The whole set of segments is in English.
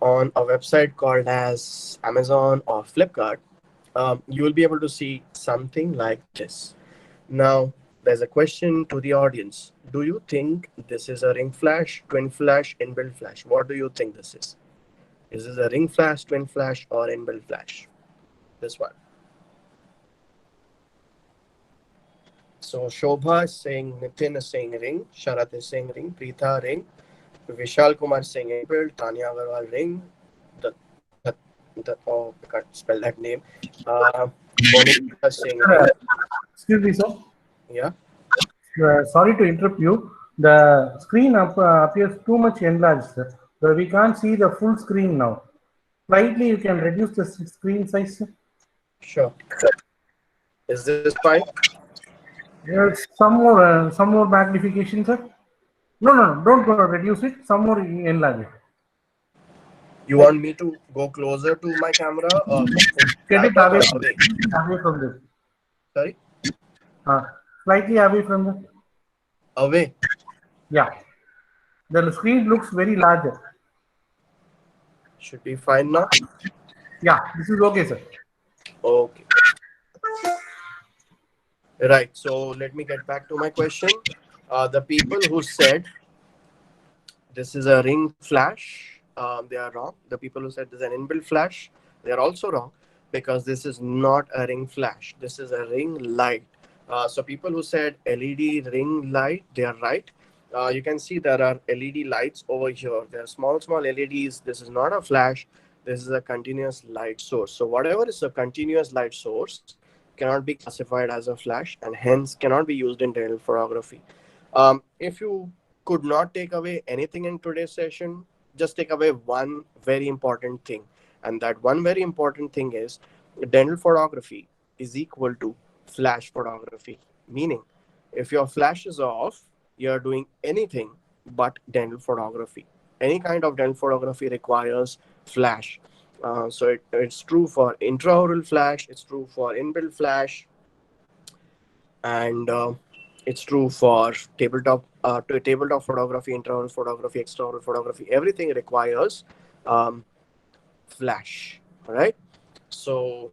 on a website called as Amazon or Flipkart, you will be able to see something like this. Now, there's a question to the audience. Do you think this is a ring flash, twin flash, inbuilt flash? What do you think this is? Is this a ring flash, twin flash, or inbuilt flash? This one. So Shobha is saying, Nitin is saying ring, Sharat is saying ring, Preetha ring, Vishal Kumar is saying inbuilt, Tanya Agarwal ring, the, oh, I can't spell that name. Monica is saying ring. Excuse me, sir. Yeah. Sorry to interrupt you. The screen appears too much enlarged, sir. So we can't see the full screen now. Slightly, you can reduce the screen size, sir. Sure. Is this fine? Yes, some more magnification, sir. No, don't go reduce it. Some more enlarge it. You want me to go closer to my camera or Get it tripod or away, away? away from this. Sorry? Slightly away from the. Away. Yeah, the screen looks very larger. Should be fine now. Yeah, this is okay, sir. Okay. Right. So let me get back to my question. The people who said this is a ring flash, they are wrong. The people who said this is an inbuilt flash, they are also wrong because this is not a ring flash. This is a ring light. So people who said LED ring light, they are right. You can see there are LED lights over here. There are small LEDs. This is not a flash. This is a continuous light source. So whatever is a continuous light source cannot be classified as a flash and hence cannot be used in digital photography. If you could not take away anything in today's session, just take away one very important thing. And that one very important thing is dental photography is equal to flash photography. Meaning, if your flash is off, you're doing anything but dental photography. Any kind of dental photography requires flash. It's true for intraoral flash, it's true for inbuilt flash, and it's true for tabletop photography, intraoral photography, extraoral photography. Everything requires um, flash. All right. So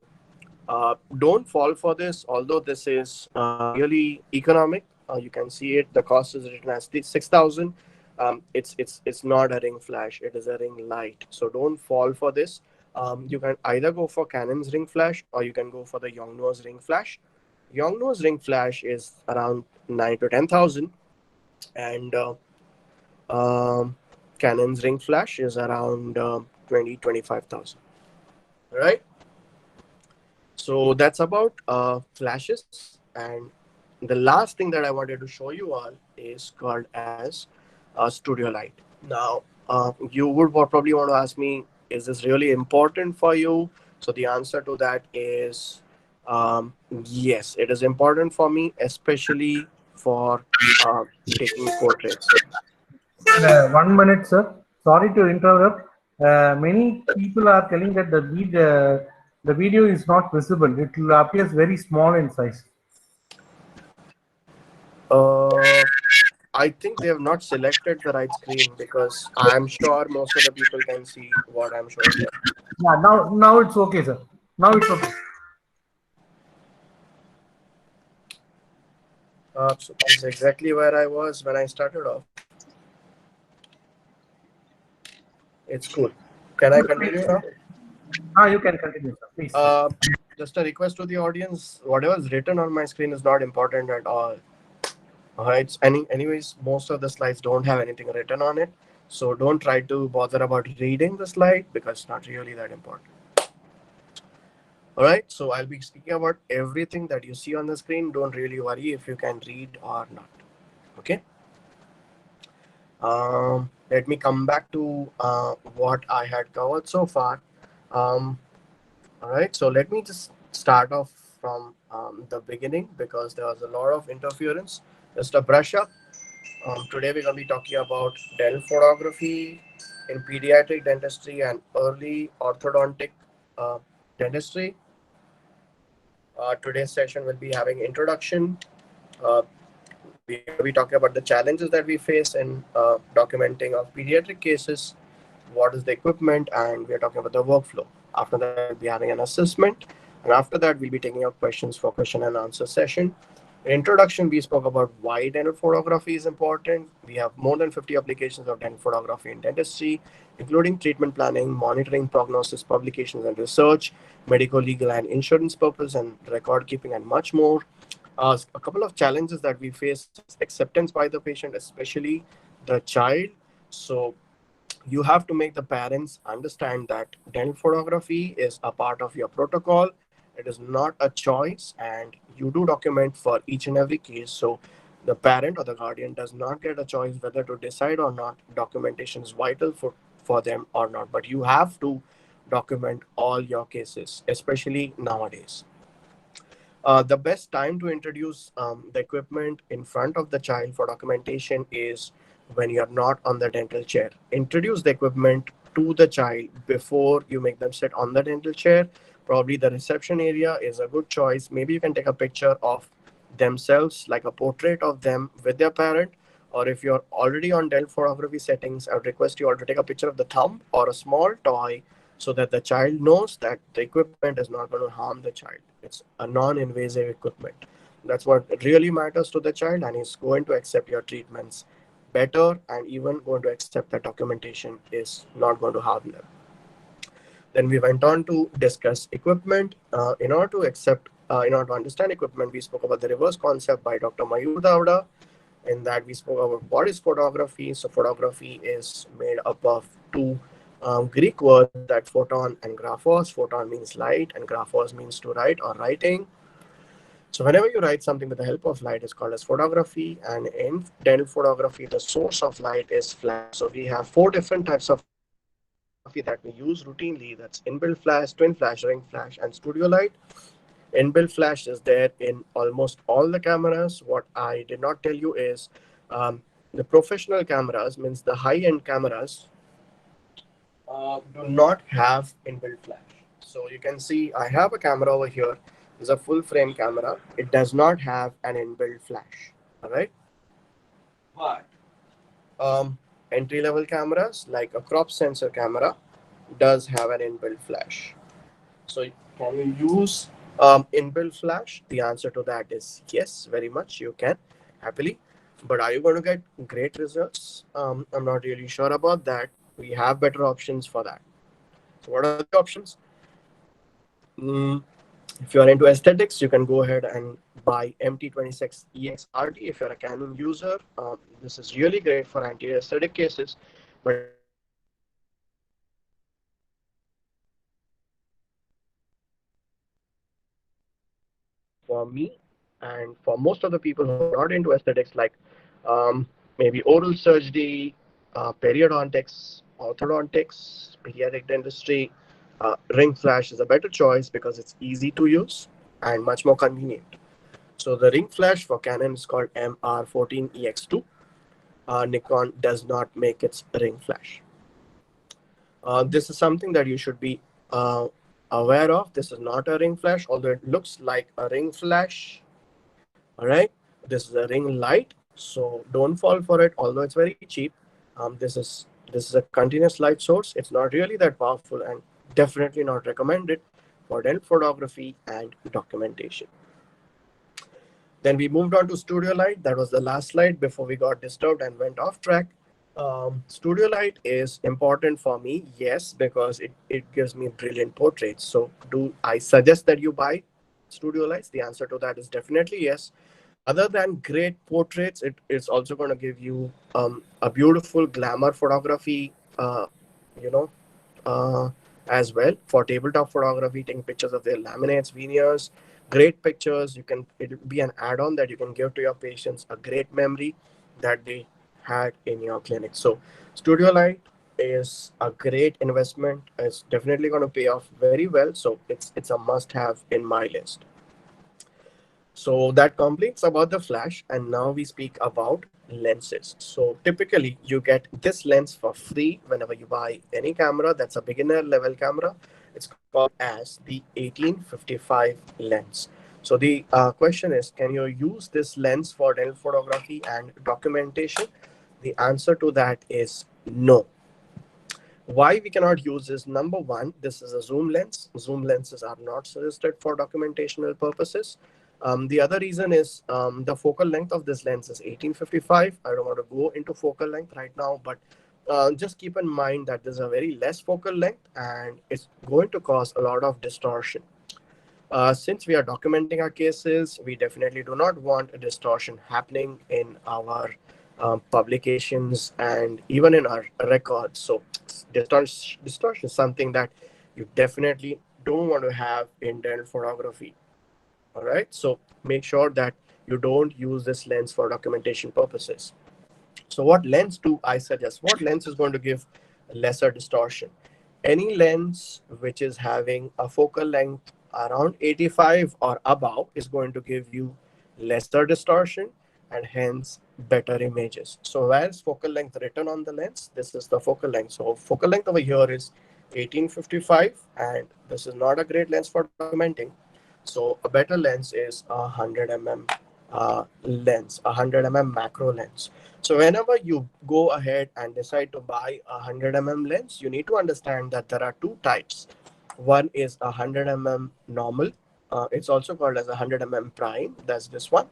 don't fall for this. Although this is really economic, you can see it. The cost is written as 6,000. It's not a ring flash. It is a ring light. So don't fall for this. You can either go for Canon's ring flash or you can go for the Yongnuo's ring flash. Yongnuo's ring flash is around 9 to 10,000, and Canon's ring flash is around 20 to 25,000. Right. So that's about flashes. And the last thing that I wanted to show you all is called as studio light. Now, you would probably want to ask me, is this really important for you? So the answer to that is yes, it is important for me, especially for taking portraits. 1 minute, sir. Sorry to interrupt. Many people are telling that the video is not visible. It appears very small in size. Uh, I think they have not selected the right screen because I'm sure most of the people can see what I'm showing here. Yeah, now it's okay, sir. Now it's okay. So this is exactly where I was when I started off. It's cool. Can I continue now? You can continue, sir. Please. Just a request to the audience: whatever is written on my screen is not important at all. Alright. Anyways, most of the slides don't have anything written on it, so don't try to bother about reading the slide because it's not really that important. All right. So I'll be speaking about everything that you see on the screen. Don't really worry if you can read or not. Okay. Let me come back to what I had covered so far. All right, so let me just start off from the beginning because there was a lot of interference. Just a brush up. Today we're going to be talking about dental photography in pediatric dentistry and early orthodontic uh, dentistry. Today's session will be having introduction. Uh, we're going to be talking about the challenges that we face in documenting of pediatric cases. what is the equipment, and we are talking about the workflow. After that, we'll be having an assessment, and after that, we'll be taking out questions for question and answer session. In introduction, we spoke about why dental photography is important. We have more than 50 applications of dental photography in dentistry, including treatment planning, monitoring, prognosis, publications and research, medical, legal, and insurance purpose, and record keeping, and much more. A couple of challenges that we face is acceptance by the patient, especially the child. So you have to make the parents understand that dental photography is a part of your protocol. It is not a choice, and you do document for each and every case. So the parent or the guardian does not get a choice whether to decide or not. Documentation is vital for them or not, but you have to document all your cases, especially nowadays. The best time to introduce the equipment in front of the child for documentation is when you're not on the dental chair. Introduce the equipment to the child before you make them sit on the dental chair. Probably the reception area is a good choice. Maybe you can take a picture of themselves, like a portrait of them with their parent. Or if you're already on dental photography settings, I would request you all to take a picture of the thumb or a small toy so that the child knows that the equipment is not going to harm the child. It's a non-invasive equipment. That's what really matters to the child, and he's going to accept your treatments better, and even going to accept that documentation is not going to harm them. Then we went on to discuss equipment. In order to understand equipment, we spoke about the reverse concept by Dr. Mayur Davda. In that, we spoke about what is photography. So photography is made up of two Greek words, that photon and graphos. Photon means light, and graphos means to write or writing. So whenever you write something with the help of light, it's called as photography. And in dental photography, the source of light is flash. So we have four different types of photography that we use routinely. That's inbuilt flash, twin flash, ring flash, and studio light. Inbuilt flash is there in almost all the cameras. What I did not tell you is the professional cameras, means the high-end cameras, do not have inbuilt flash. So you can see I have a camera over here. It's a full frame camera. It does not have an inbuilt flash. All right. But entry level cameras like a crop sensor camera does have an inbuilt flash. So can you use inbuilt flash? The answer to that is yes, very much you can, happily. But are you going to get great results? I'm not really sure about that. We have better options for that. So what are the options? Mm, if you are into aesthetics, you can go ahead and buy MT26 EXRD. If you're a Canon user, this is really great for anterior aesthetic cases. But if you're into orthodontics, for me and for most of the people who are not into aesthetics, like maybe oral surgery, periodontics, orthodontics, pediatric dentistry, ring flash is a better choice because it's easy to use and much more convenient. So the ring flash for Canon is called MR14EX2. Nikon does not make its ring flash. This is something that you should be aware of. This is not a ring flash, although it looks like a ring flash. All right, this is a ring light, so don't fall for it. Although it's very cheap, this is a continuous light source. It's not really that powerful, and definitely not recommended for dental photography and documentation. Then we moved on to studio light. That was the last slide before we got disturbed and went off track. Studio light is important for me, yes, because it gives me brilliant portraits. So do I suggest that you buy studio lights? The answer to that is definitely yes. Other than great portraits, it is also going to give you a beautiful glamour photography, you know, uh, as well, for tabletop photography, taking pictures of their laminates, veneers, great pictures. It'll be an add-on that you can give to your patients, a great memory that they had in your clinic. So studio light is a great investment. It's definitely going to pay off very well. So it's a must-have in my list. So that completes about the flash, and now we speak about lenses. So typically you get this lens for free whenever you buy any camera that's a beginner level camera. It's called as the 1855 lens. So the question is, can you use this lens for dental photography and documentation? The answer to that is no. Why we cannot use this? Number one, this is a zoom lens. Zoom lenses are not suggested for documentational purposes. The other reason is the focal length of this lens is 1855. I don't want to go into focal length right now, but just keep in mind that there's a very less focal length and it's going to cause a lot of distortion. Since we are documenting our cases, we definitely do not want a distortion happening in our publications and even in our records. So, distortion is something that you definitely don't want to have in dental photography. All right. So, make sure that you don't use this lens for documentation purposes. So what lens do I suggest? What lens is going to give lesser distortion? Any lens which is having a focal length around 85 or above is going to give you lesser distortion and hence better images. So where is focal length written on the lens? This is the focal length. So focal length over here is 1855 and this is not a great lens for documenting. So a better lens is a 100 mm lens, a 100 mm macro lens. So whenever you go ahead and decide to buy a 100 mm lens, you need to understand that there are two types. One is a 100 mm normal. It's also called as a 100 mm prime. That's this one.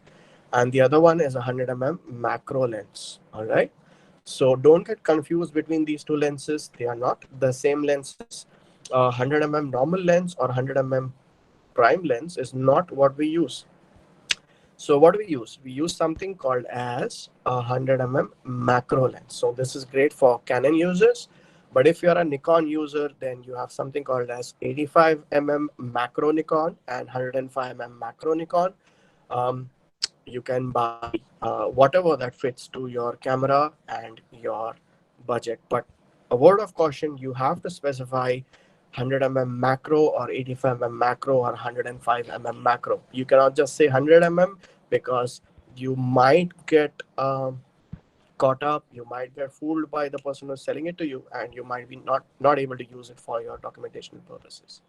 And the other one is a 100 mm macro lens. All right. So don't get confused between these two lenses. They are not the same lenses. 100 mm normal lens or 100 mm prime lens is not what we use. So what do we use? We use something called as a 100 mm macro lens. So this is great for Canon users. But if you're a Nikon user, then you have something called as 85 mm macro Nikon and 105 mm macro Nikon. Um, you can buy whatever that fits to your camera and your budget. But a word of caution, you have to specify 100 mm macro or 85 mm macro or 105 mm macro. You cannot just say 100 mm because you might get caught up, you might get fooled by the person who's selling it to you, and you might be not able to use it for your documentation purposes.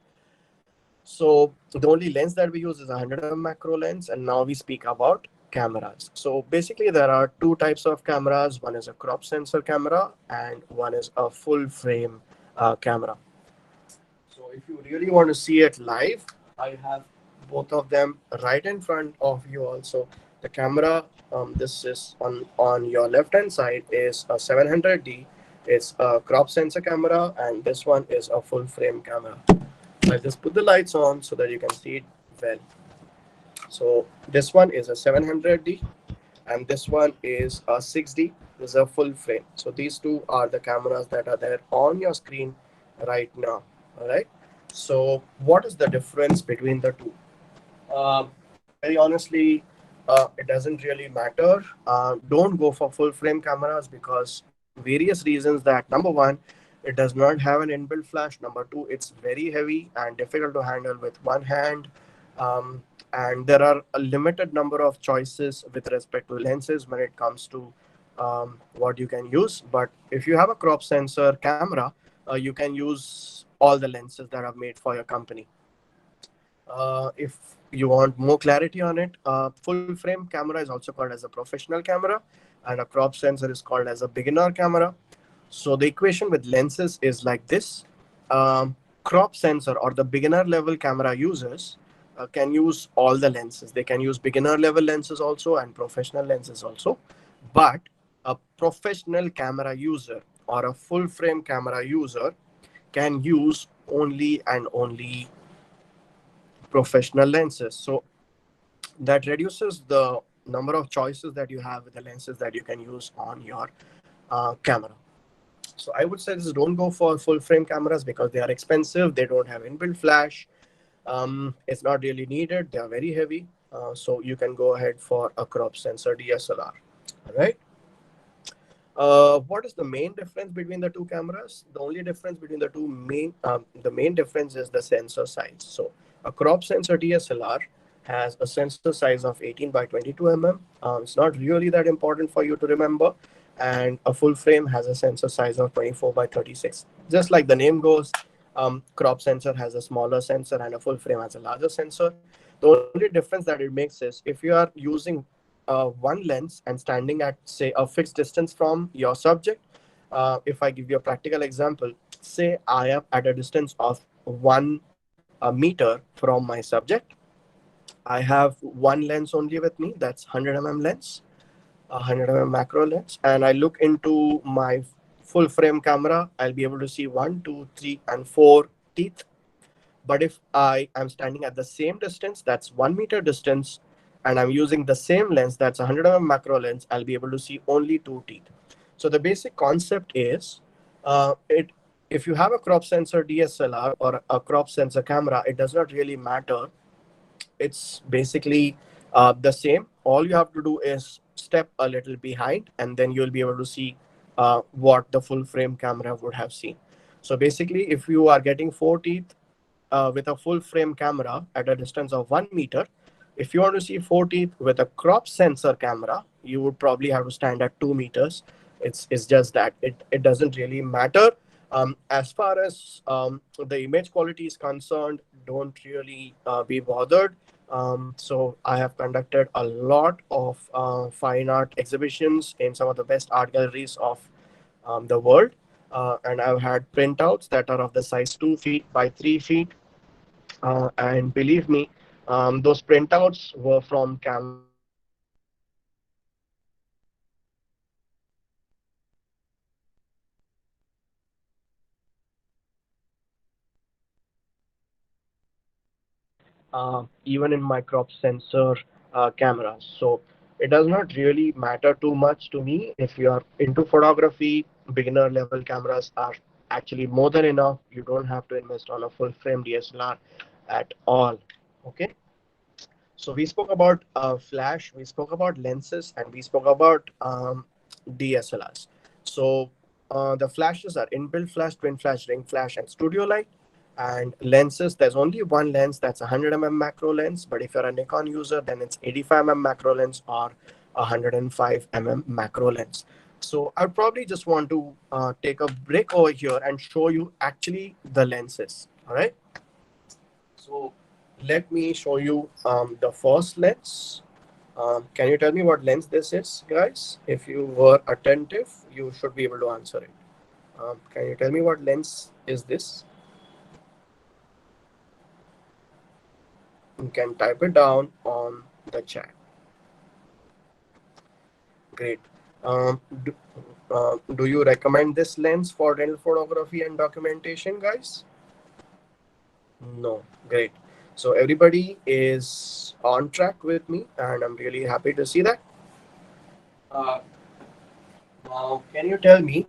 So the only lens that we use is a 100 mm macro lens, and now we speak about cameras. So basically, there are two types of cameras. One is a crop sensor camera, and one is a full frame camera. So if you really want to see it live, I have both of them right in front of you. Also, the camera. This is on your left hand side is a 700D. It's a crop sensor camera, and this one is a full frame camera. I'll just put the lights on so that you can see it well. So this one is a 700D and this one is a 6D. This is a full frame. So these two are the cameras that are there on your screen right now. All right. So what is the difference between the two? Very honestly, it doesn't really matter. Don't go for full frame cameras because various reasons that number one, it does not have an inbuilt flash. Number two, it's very heavy and difficult to handle with one hand. And there are a limited number of choices with respect to lenses when it comes to what you can use. But if you have a crop sensor camera, you can use all the lenses that are made for your company. If you want more clarity on it, full frame camera is also called as a professional camera, and a crop sensor is called as a beginner camera. So the equation with lenses is like this. Crop sensor or the beginner level camera users can use all the lenses. They can use beginner level lenses also and professional lenses also. But a professional camera user or a full frame camera user can use only and only professional lenses. So that reduces the number of choices that you have with the lenses that you can use on your camera. So I would say this: don't go for full frame cameras because they are expensive. They don't have inbuilt flash. It's not really needed. They are very heavy. So you can go ahead for a crop sensor DSLR. All right. What is the main difference between the two cameras? The only difference between the main difference is the sensor size. So a crop sensor DSLR has a sensor size of 18 by 22 mm. It's not really that important for you to remember. And a full frame has a sensor size of 24 by 36. Just like the name goes, crop sensor has a smaller sensor and a full frame has a larger sensor. The only difference that it makes is if you are using one lens and standing at say a fixed distance from your subject. If I give you a practical example, let's say I am at a distance of 1 meter from my subject. I have one lens only with me, that's 100 lens, a 100 macro lens, and I look into my full frame camera, I'll be able to see one, two, three, and four teeth. But if I am standing at the same distance, that's 1 meter distance, and I'm using the same lens, that's a 100 macro lens, I'll be able to see only two teeth. So the basic concept is, it if you have a crop sensor DSLR or a crop sensor camera, it does not really matter. It's basically the same. All you have to do is step a little behind, and then you'll be able to see what the full frame camera would have seen. So basically, if you are getting four teeth with a full frame camera at a distance of 1 meter, if you want to see four teeth with a crop sensor camera, you would probably have to stand at 2 meters. It's just that it doesn't really matter. As far as the image quality is concerned, don't really be bothered. So I have conducted a lot of fine art exhibitions in some of the best art galleries of the world. And I've had printouts that are of the size 2 feet by 3 feet. And believe me, those printouts were from cameras that are even in my crop sensor cameras. So it does not really matter too much to me. If you are into photography, beginner level cameras are actually more than enough. You don't have to invest on a full frame DSLR at all. Okay. So we spoke about flash, we spoke about lenses, and we spoke about DSLRs. So the flashes are inbuilt flash, twin flash, ring flash, and studio light. And lenses, there's only one lens, that's a 100 macro lens. But if you're a Nikon user, then it's 85 macro lens or a 105 macro lens. So I'd probably just want to take a break over here and show you actually the lenses. All right. So let me show you the first lens. Can you tell me what lens this is, guys? If you were attentive, you should be able to answer it. Can you tell me what lens is this? You can type it down on the chat. Great. Um, do, do you recommend this lens for rental photography and documentation, guys? No. Great. So everybody is on track with me, and I'm really happy to see that. Uh, Now, can you tell me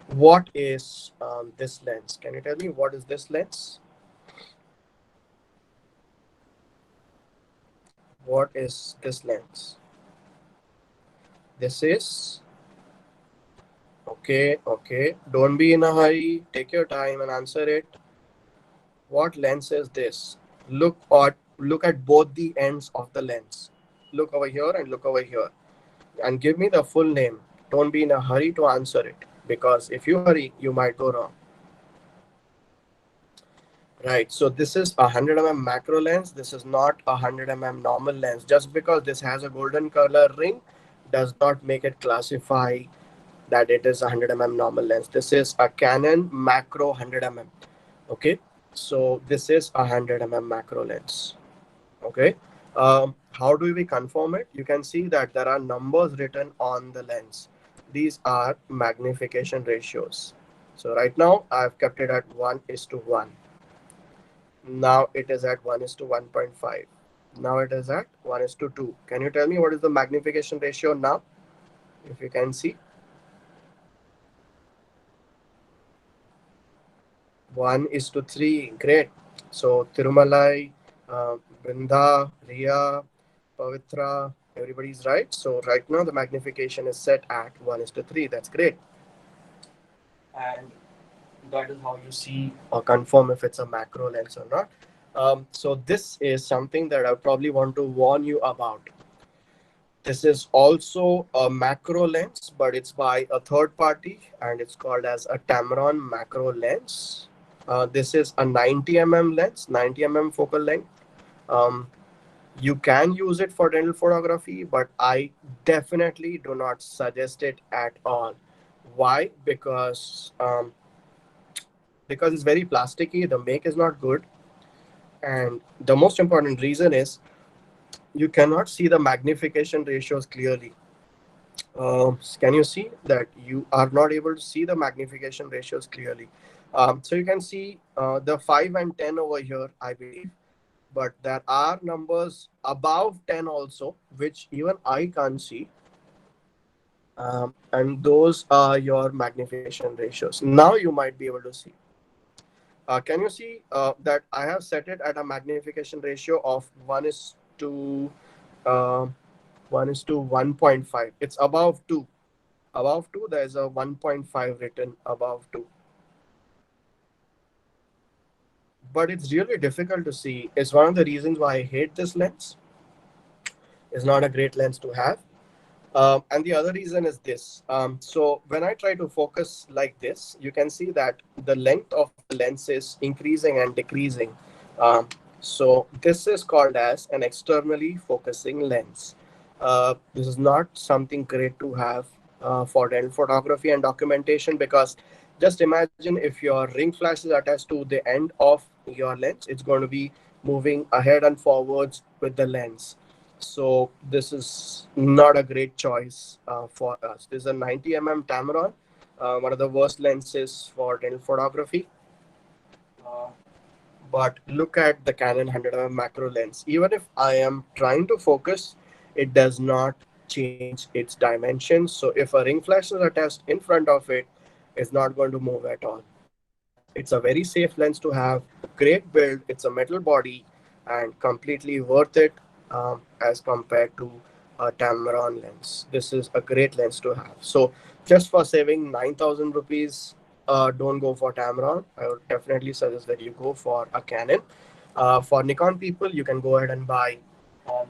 what is this lens? Can you tell me what is this lens? What is this lens? This is okay. Okay. Don't be in a hurry. Take your time and answer it. What lens is this? Look at both the ends of the lens. Look over here and look over here, and give me the full name. Don't be in a hurry to answer it, because if you hurry, you might go wrong. Right. So this is a 100 macro lens. This is not a 100 normal lens. Just because this has a golden color ring does not make it classify that it is a 100 normal lens. This is a Canon macro 100 Okay. So this is a 100 macro lens. Okay. How do we confirm it? You can see that there are numbers written on the lens. These are magnification ratios. So right now I've kept it at 1:1. Now it is at 1:1.5. Now it is at 1:2. Can you tell me what is the magnification ratio now? If you can see, 1:3. Great. So Tirumalai, Brinda, Ria, Pavitra, everybody's right. So right now the magnification is set at 1:3. That's great. And that is how you see or confirm if it's a macro lens or not. So this is something that I probably want to warn you about. This is also a macro lens, but it's by a third party, and it's called as a Tamron macro lens. This is a 90 lens, 90 focal length. Um, you can use it for dental photography, but I definitely do not suggest it at all. Why? Because because it's very plasticky. The make is not good, and the most important reason is you cannot see the magnification ratios clearly. Can you see that you are not able to see the magnification ratios clearly? So you can see the 5 and 10 over here, I believe, but there are numbers above 10 also, which even I can't see. And those are your magnification ratios. Now you might be able to see. Can you see that I have set it at a magnification ratio of 1 is to uh, 1 is to 1.5. It's above 2. Above 2, there is a 1.5 written above 2. But it's really difficult to see. It's one of the reasons why I hate this lens. It's not a great lens to have. And the other reason is this. So when I try to focus like this, you can see that the length of the lens is increasing and decreasing. Um, so this is called as an externally focusing lens. This is not something great to have for dental photography and documentation, because just imagine if your ring flash is attached to the end of your lens, it's going to be moving ahead and forwards with the lens. So this is not a great choice for us. This is a 90 Tamron, one of the worst lenses for dental photography. Uh, but look at the Canon 100 macro lens. Even if I am trying to focus, it does not change its dimensions. So if a ring flash is attached in front of it, it's not going to move at all. It's a very safe lens to have. Great build. It's a metal body and completely worth it as compared to a Tamron lens. This is a great lens to have. So just for saving 9,000 rupees, don't go for Tamron. I would definitely suggest that you go for a Canon. For Nikon people, you can go ahead and buy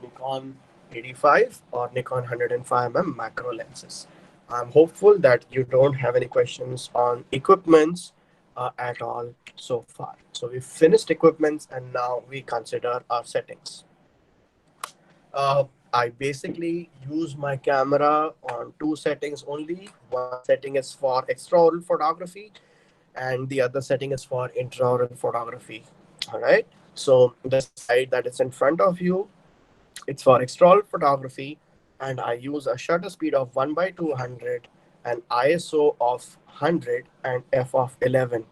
Nikon 85 or Nikon 105 macro lenses. I'm hopeful that you don't have any questions on equipments at all so far. So we finished equipments and now we consider our settings. I basically use my camera on two settings only. One setting is for extraoral photography and the other setting is for intraoral photography. All right. So the slide that is in front of you, it's for extraoral photography, and I use a shutter speed of 1 by 200, an ISO of 100, and f of 11.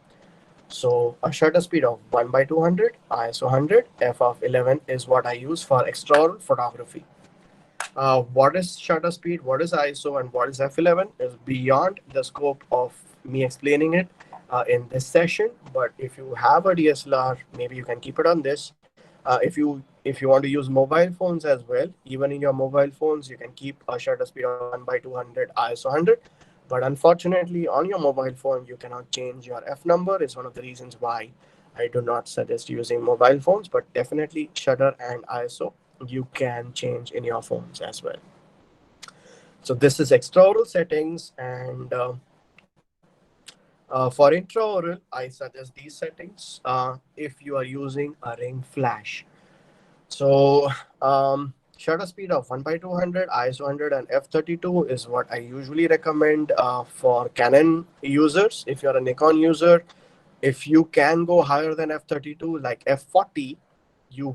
So a shutter speed of 1 by 200, ISO 100, f of 11 is what I use for extraoral photography. What is shutter speed, what is ISO, and what is f11 is beyond the scope of me explaining it in this session. But if you have a DSLR, maybe you can keep it on this. If you want to use mobile phones as well, even in your mobile phones, you can keep a shutter speed of 1 by 200, ISO 100. But unfortunately, on your mobile phone, you cannot change your f number. Is one of the reasons why I do not suggest using mobile phones. But definitely, shutter and ISO you can change in your phones as well. So this is extraoral settings, and for intraoral, I suggest these settings if you are using a ring flash. So shutter speed of 1 by 200, ISO 100, and f32 is what I usually recommend for Canon users. If you're a Nikon user, if you can go higher than f32, like f40, you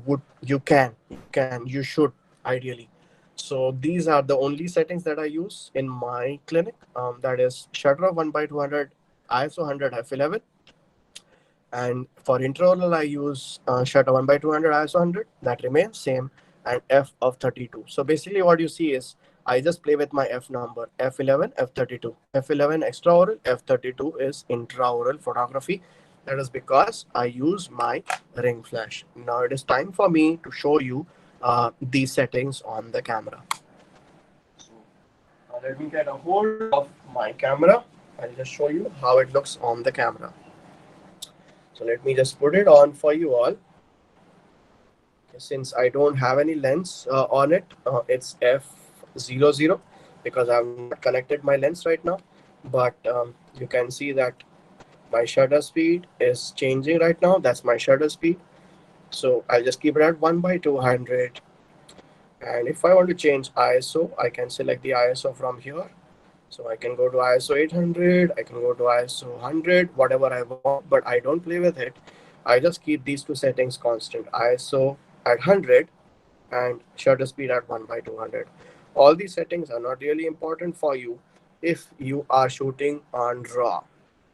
should ideally. So these are the only settings that I use in my clinic. That is shutter of 1 by 200, ISO 100, f11. And for intraoral, I use shutter 1 by 200, ISO 100. That remains same, and f of 32. So basically what you see is I just play with my f number, f11, f32. f11 extraoral, f32 is intraoral photography. That is because I use my ring flash. Now it is time for me to show you these settings on the camera. So let me get a hold of my camera. I'll just show you how it looks on the camera. So let me just put it on for you all. Since I don't have any lens on it, it's f00 because I've not connected my lens right now. But you can see that my shutter speed is changing right now. That's my shutter speed. So I'll just keep it at 1 by 200. And if I want to change ISO, I can select the ISO from here. So I can go to ISO 800, I can go to ISO 100, whatever I want, but I don't play with it. I just keep these two settings constant, ISO at 100 and shutter speed at 1 by 200. All these settings are not really important for you if you are shooting on RAW.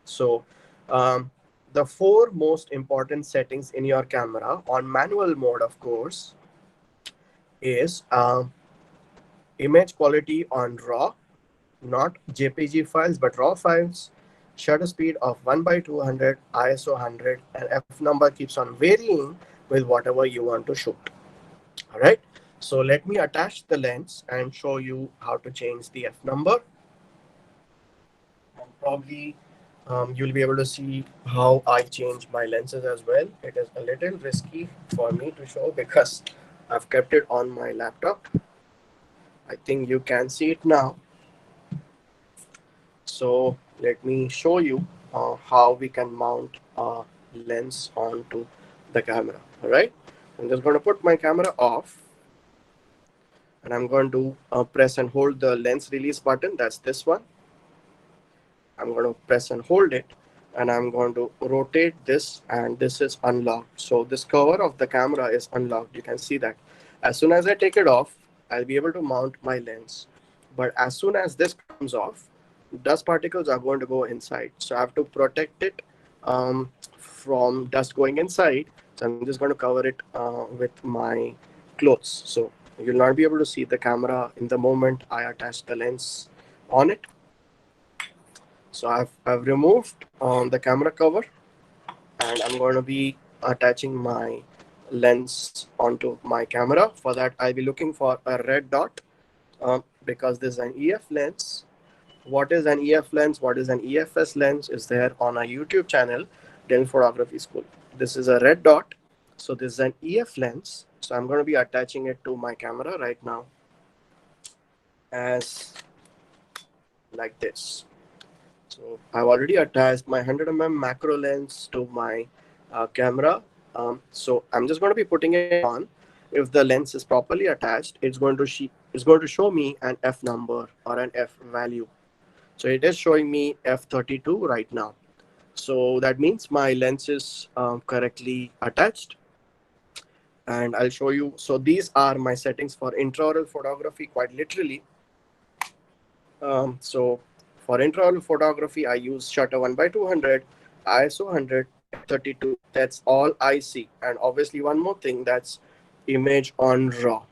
So the four most important settings in your camera on manual mode, of course, is image quality on RAW, not JPG files, but RAW files, shutter speed of 1 by 200, ISO 100, and F number keeps on varying with whatever you want to shoot. All right. So let me attach the lens and show you how to change the F number. And probably you'll be able to see how I change my lenses as well. It is a little risky for me to show because I've kept it on my laptop. I think you can see it now. So let me show you how we can mount a lens onto the camera. All right. I'm just going to put my camera off and I'm going to press and hold the lens release button. That's this one. I'm going to press and hold it and I'm going to rotate this and this is unlocked. So this cover of the camera is unlocked. You can see that. As soon as I take it off, I'll be able to mount my lens. But as soon as this comes off, dust particles are going to go inside. So I have to protect it from dust going inside. So I'm just going to cover it with my clothes. So you'll not be able to see the camera in the moment I attach the lens on it. So I've removed the camera cover and I'm going to be attaching my lens onto my camera. For that, I'll be looking for a red dot because this is an EF lens. What is an EF lens? What is an EFS lens? Is there on our YouTube channel, Dental Photography School. This is a red dot. So this is an EF lens. So I'm going to be attaching it to my camera right now as like this. So I've already attached my 100 mm macro lens to my camera. So I'm just going to be putting it on. If the lens is properly attached, it's going to show me an F number or an F value. So it is showing me F32 right now. So that means my lens is correctly attached. And I'll show you. So these are my settings for intraoral photography, quite literally. So for intraoral photography, I use shutter 1 by 200, ISO 100, F32. That's all I see. And obviously, one more thing, that's image on RAW.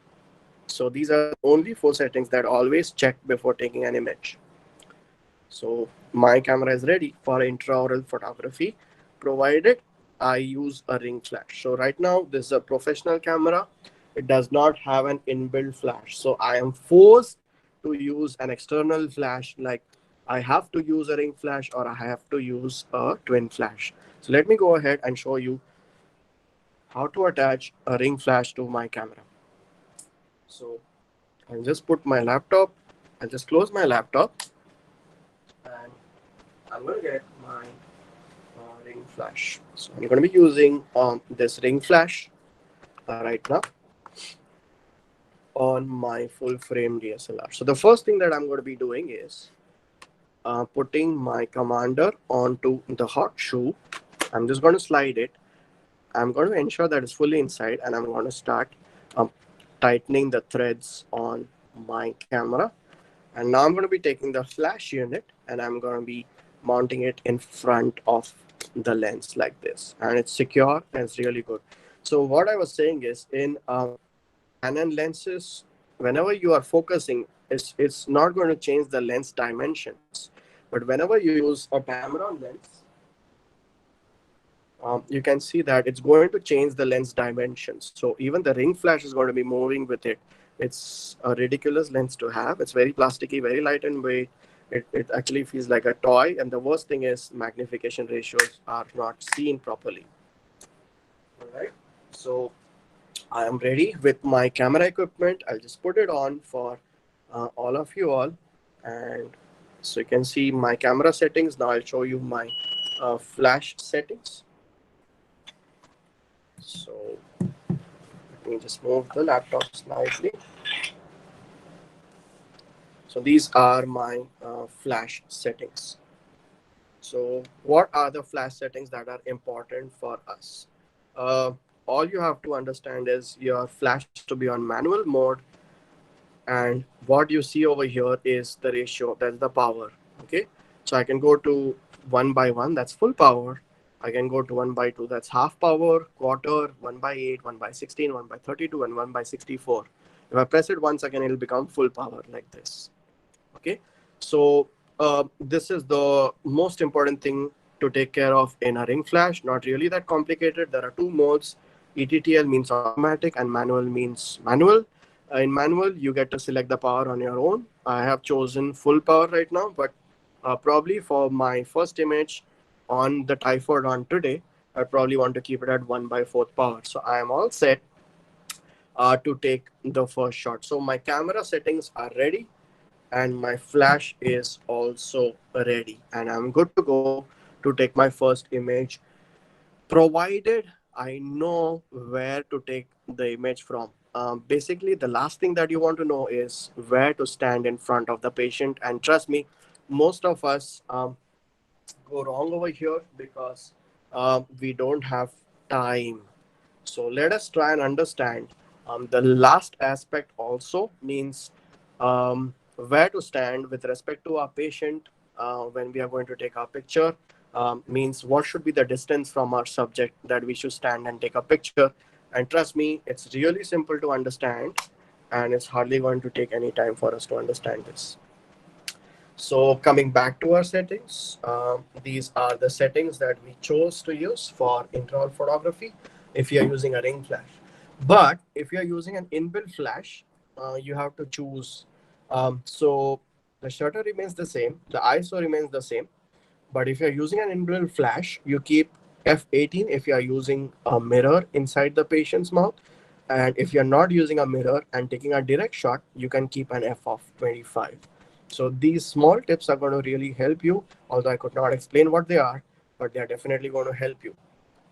So these are the only four settings that I always check before taking an image. So my camera is ready for intraoral photography, provided I use a ring flash. So right now, this is a professional camera. It does not have an inbuilt flash. So I am forced to use an external flash, like I have to use a ring flash or I have to use a twin flash. So let me go ahead and show you how to attach a ring flash to my camera. So I'll just put my laptop, I'll just close my laptop and I'm going to get my ring flash. So I'm going to be using this ring flash right now on my full frame DSLR. So the first thing that I'm going to be doing is putting my commander onto the hot shoe. I'm just going to slide it. I'm going to ensure that it's fully inside and I'm going to start um, tightening the threads on my camera. And now I'm going to be taking the flash unit and I'm going to be mounting it in front of the lens like this. And it's secure and it's really good. So what I was saying is in Canon lenses, whenever you are focusing, it's not going to change the lens dimensions. But whenever you use a Tamron lens, you can see that it's going to change the lens dimensions. So even the ring flash is going to be moving with it. It's a ridiculous lens to have. It's very plasticky, very light in weight. It actually feels like a toy. And the worst thing is magnification ratios are not seen properly. All right. So I am ready with my camera equipment. I'll just put it on for all of you all. And so you can see my camera settings. Now I'll show you my flash settings. So let me just move the laptop slightly. So these are my flash settings. So what are the flash settings that are important for us? Uh, all you have to understand is your flash has to be on manual mode, and what you see over here is the ratio, that's the power. Okay, so I can go to 1 by 1, that's full power. I can go to 1 by 2, that's half power, quarter, 1 by 8, 1 by 16, 1 by 32, and 1 by 64. If I press it once again, it'll become full power like this. Okay, so this is the most important thing to take care of in a ring flash. Not really that complicated. There are two modes. ETTL means automatic and manual means manual. In manual, you get to select the power on your own. I have chosen full power right now, but probably for my first image on the typhoid on today, I probably want to keep it at 1 by 4th power. So I am all set to take the first shot. So my camera settings are ready and my flash is also ready, and I'm good to go to take my first image, provided I know where to take the image from. Basically, the last thing that you want to know is where to stand in front of the patient, and trust me, most of us go wrong over here because we don't have time. So let us try and understand. The last aspect also means where to stand with respect to our patient when we are going to take our picture. Means what should be the distance from our subject that we should stand and take a picture. And trust me, it's really simple to understand, and it's hardly going to take any time for us to understand this. So coming back to our settings, these are the settings that we chose to use for intraoral photography if you're using a ring flash. But if you're using an inbuilt flash, you have to choose. So the shutter remains the same, the ISO remains the same. But if you're using an inbuilt flash, you keep f18 if you're using a mirror inside the patient's mouth. And if you're not using a mirror and taking a direct shot, you can keep an f of 25. So these small tips are going to really help you, although I could not explain what they are, but they're definitely going to help you.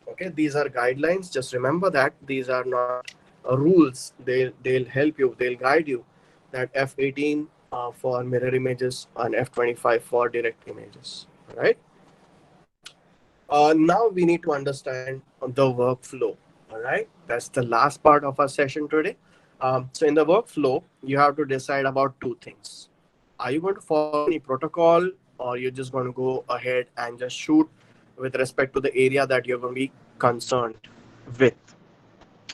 Okay, these are guidelines. Just remember that these are not rules. They'll help you. They'll guide you. That f18 for mirror images and f25 for direct images. All right. Now we need to understand the workflow. All right, that's the last part of our session today. So in the workflow, you have to decide about two things. Are you going to follow any protocol, or you're just going to go ahead and just shoot with respect to the area that you're going to be concerned with?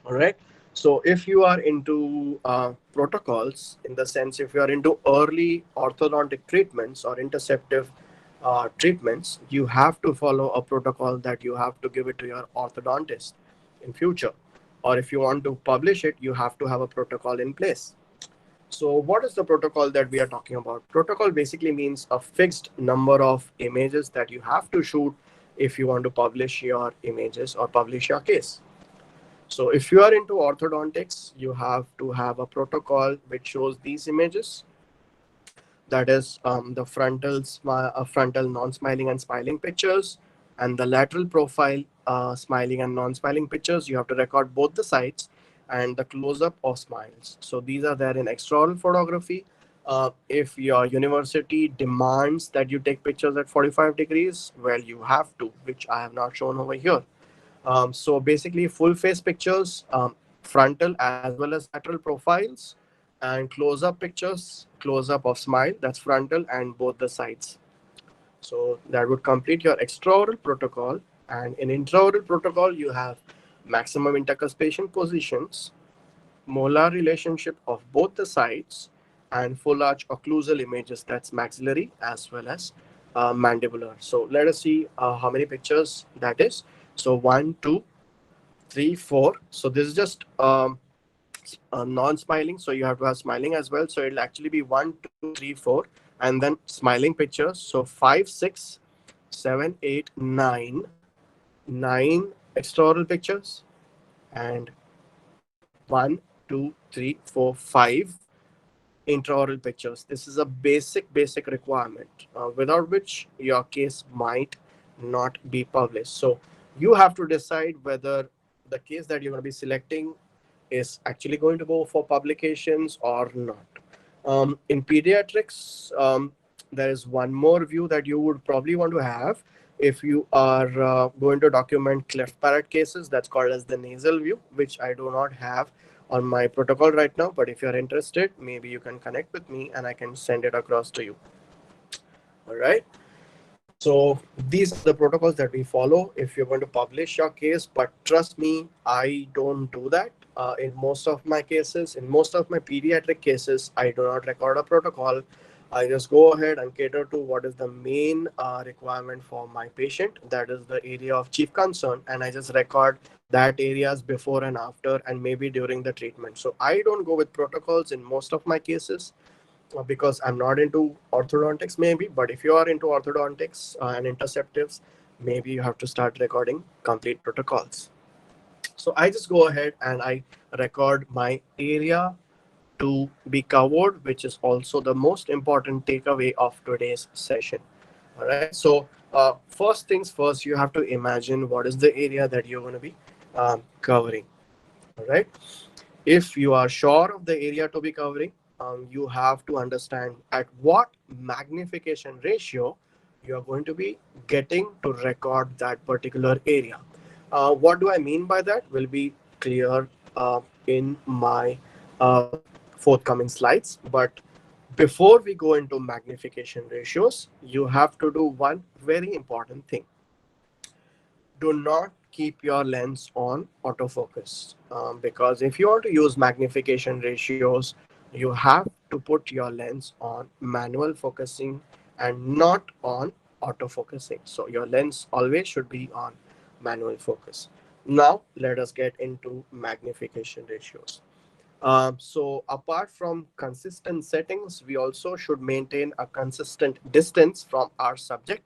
All right. So if you are into protocols, in the sense if you are into early orthodontic treatments or interceptive treatments, you have to follow a protocol that you have to give it to your orthodontist in future. Or if you want to publish it, you have to have a protocol in place. So what is the protocol that we are talking about? Protocol basically means a fixed number of images that you have to shoot if you want to publish your images or publish your case. So if you are into orthodontics, you have to have a protocol which shows these images. That is the frontal non-smiling and smiling pictures, and the lateral profile smiling and non-smiling pictures. You have to record both the sides and the close-up of smiles. So these are there in extraoral photography. If your university demands that you take pictures at 45 degrees, well, you have to, which I have not shown over here. So basically, full face pictures, frontal as well as lateral profiles, and close up pictures, close up of smile, that's frontal and both the sides. So that would complete your extraoral protocol. And in intraoral protocol, you have maximum intercuspation positions, molar relationship of both the sides, and full arch occlusal images, that's maxillary as well as mandibular. So let us see how many pictures that is. So one, two, three, four. So this is just non-smiling. So you have to have smiling as well. So it'll actually be one, two, three, four, and then smiling pictures. So five, six, seven, eight, nine, nine extraoral pictures, and one, two, three, four, five intraoral pictures. This is a basic requirement without which your case might not be published. So you have to decide whether the case that you're going to be selecting is actually going to go for publications or not. In pediatrics, there is one more view that you would probably want to have if you are going to document cleft palate cases. That's called as the nasal view, which I do not have on my protocol right now. But if you're interested, maybe you can connect with me and I can send it across to you. All right. So these are the protocols that we follow if you're going to publish your case. But trust me, I don't do that. In most of my cases, in most of my pediatric cases, I do not record a protocol. I just go ahead and cater to what is the main requirement for my patient. That is the area of chief concern. And I just record that areas before and after and maybe during the treatment. So I don't go with protocols in most of my cases because I'm not into orthodontics, maybe. But if you are into orthodontics and interceptives, maybe you have to start recording complete protocols. So I just go ahead and I record my area to be covered, which is also the most important takeaway of today's session. All right. So first things first, you have to imagine what is the area that you're going to be covering. All right. If you are sure of the area to be covering, you have to understand at what magnification ratio you are going to be getting to record that particular area. What do I mean by that will be clear in my forthcoming slides. But before we go into magnification ratios, you have to do one very important thing. Do not keep your lens on autofocus, because if you want to use magnification ratios, you have to put your lens on manual focusing and not on autofocusing. So your lens always should be on manual focus. Now let us get into magnification ratios. So apart from consistent settings, we also should maintain a consistent distance from our subject.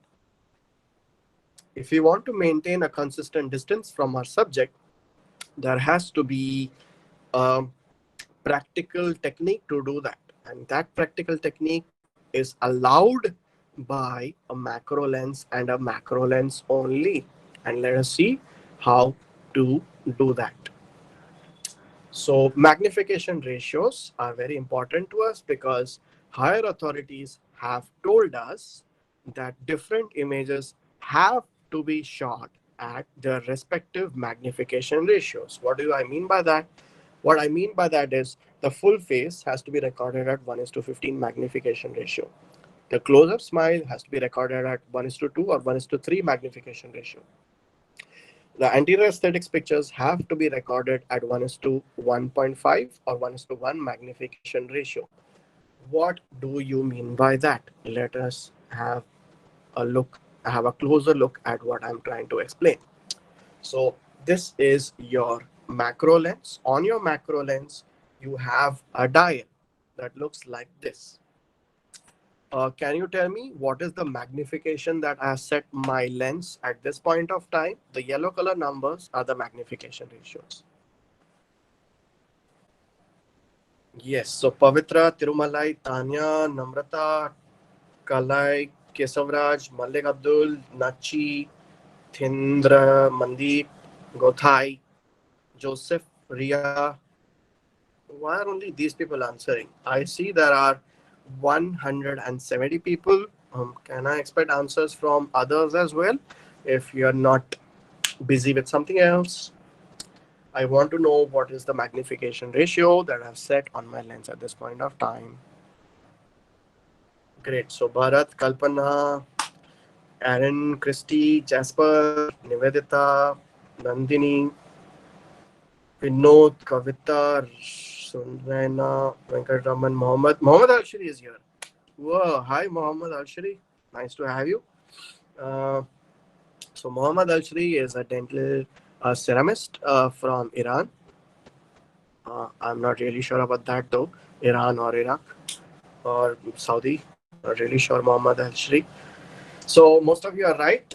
If we want to maintain a consistent distance from our subject, there has to be a practical technique to do that. And that practical technique is allowed by a macro lens and a macro lens only. And let us see how to do that. So magnification ratios are very important to us because higher authorities have told us that different images have to be shot at their respective magnification ratios. What do I mean by that? What I mean by that is the full face has to be recorded at 1:15 magnification ratio. The close-up smile has to be recorded at 1:2 or 1:3 magnification ratio. The anterior aesthetics pictures have to be recorded at 1:1.5 or 1:1 magnification ratio. What do you mean by that? Let us have a closer look at what I'm trying to explain. So this is your macro lens. On your macro lens, you have a dial that looks like this. Can you tell me what is the magnification that I have set my lens at this point of time? The yellow color numbers are the magnification ratios. Yes, so Pavitra, Tirumalai, Tanya, Namrata, Kalai, Kesavraj, Malik Abdul, Nachi, Thindra, Mandeep, Gothai, Joseph, Ria. Why are only these people answering? I see there are 170 people. Can I expect answers from others as well? If you're not busy with something else, I want to know what is the magnification ratio that I've set on my lens at this point of time. Great. So Bharat, Kalpana, Aaron, Christy, Jasper, Nivedita, Nandini, Vinod, Kavita, Sundaina, Venkatraman, Mohammed. Mohammed Al-Shiri is here. Whoa, hi Mohammed Al-Shiri. Nice to have you. Uh, so Mohammed Al-Shiri is a dental ceramist from Iran. I'm not really sure about that though. Iran or Iraq or Saudi. Not really sure Mohammed Al-Shiri. So most of you are right.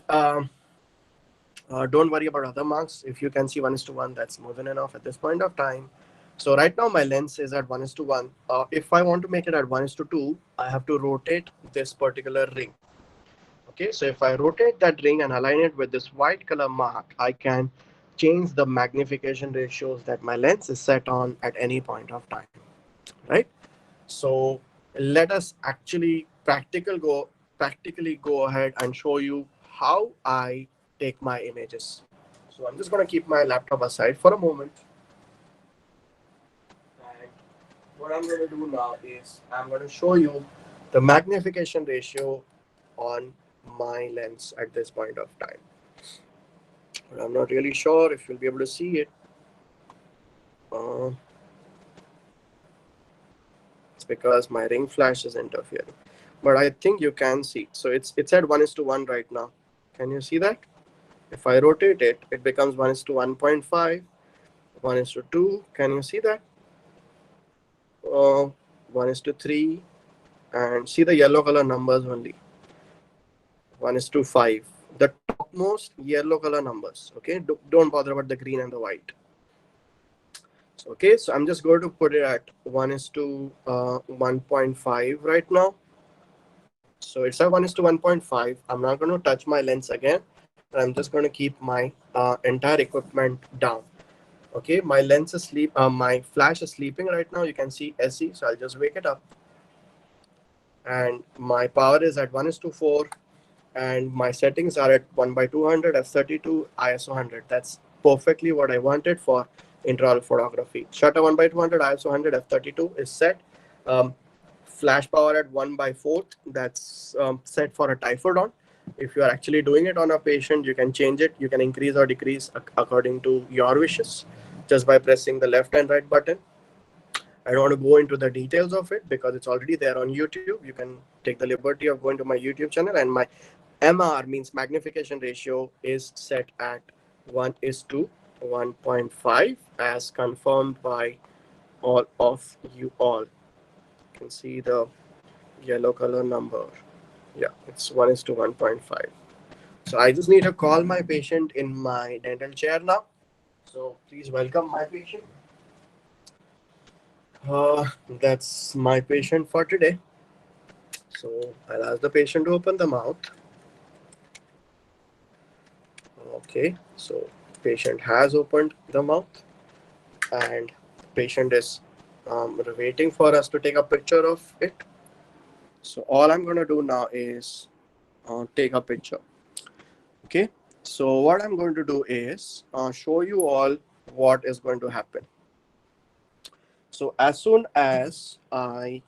Don't worry about other marks. If you can see 1:1, that's more than enough at this point of time. So right now my lens is at 1:1. If I want to make it at 1:2, I have to rotate this particular ring. Okay, so if I rotate that ring and align it with this white color mark, I can change the magnification ratios that my lens is set on at any point of time, right? So let us actually practically go ahead and show you how I take my images. So I'm just going to keep my laptop aside for a moment. And what I'm going to do now is I'm going to show you the magnification ratio on my lens at this point of time. But I'm not really sure if you'll be able to see it. Uh, it's because my ring flash is interfering. But I think you can see. So it's at 1:1 right now. Can you see that? If I rotate it, it becomes 1:1.5, 1:2. Can you see that? 1:3, and see the yellow color numbers only. 1:5. The topmost yellow color numbers. Okay, don't bother about the green and the white. So, okay, so I'm just going to put it at 1:1.5 right now. So it's at 1:1.5. I'm not going to touch my lens again. I'm just going to keep my entire equipment down. Okay, my lens is my flash is sleeping right now. You can see SE, so I'll just wake it up. And my power is at 1:4, and my settings are at 1/200, f32, ISO 100. That's perfectly what I wanted for intraoral photography. Shutter 1/200, ISO 100, f32 is set. Um, Flash power at 1/4, that's set for a typhodon. If you are actually doing it on a patient, you can change it. You can increase or decrease according to your wishes just by pressing the left and right button. I don't want to go into the details of it because it's already there on YouTube. You can take the liberty of going to my YouTube channel, and my MR means magnification ratio is set at 1:1.5 as confirmed by all of you all. You can see the yellow color number. Yeah, it's 1:1.5. So I just need to call my patient in my dental chair now. So please welcome my patient. That's my patient for today. So I'll ask the patient to open the mouth. Okay, so patient has opened the mouth, and patient is waiting for us to take a picture of it. So all I'm going to do now is take a picture. Okay, so what I'm going to do is show you all what is going to happen. So as soon as I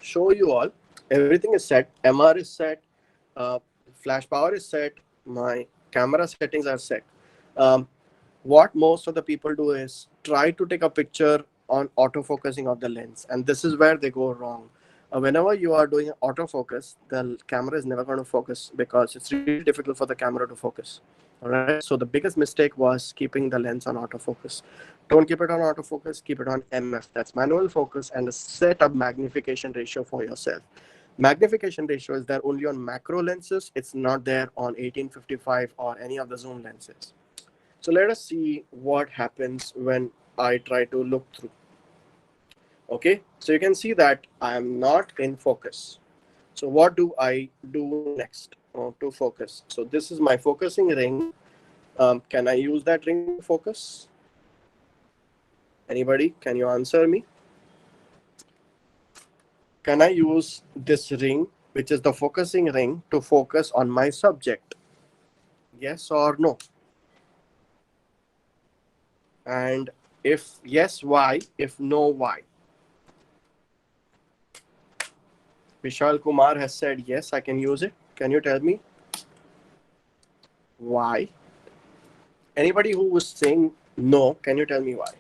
show you all, everything is set, MR is set, uh, flash power is set, my camera settings are set. Um, what most of the people do is try to take a picture on autofocusing of the lens, and this is where they go wrong. Whenever you are doing autofocus, the camera is never going to focus because it's really difficult for the camera to focus. All right, so the biggest mistake was keeping the lens on autofocus. Don't keep it on autofocus, keep it on MF. That's manual focus, and set a magnification ratio for yourself. Magnification ratio is there only on macro lenses. It's not there on 1855 or any of the zoom lenses. So let us see what happens when I try to look through. Okay, so you can see that I am not in focus. So what do I do next to focus? So this is my focusing ring. Can I use that ring to focus? Anybody? Can you answer me? Can I use this ring, which is the focusing ring, to focus on my subject? Yes or no? And if yes, why? If no, why? Vishal Kumar has said yes, I can use it. Can you tell me why? Anybody who was saying no, can you tell me why?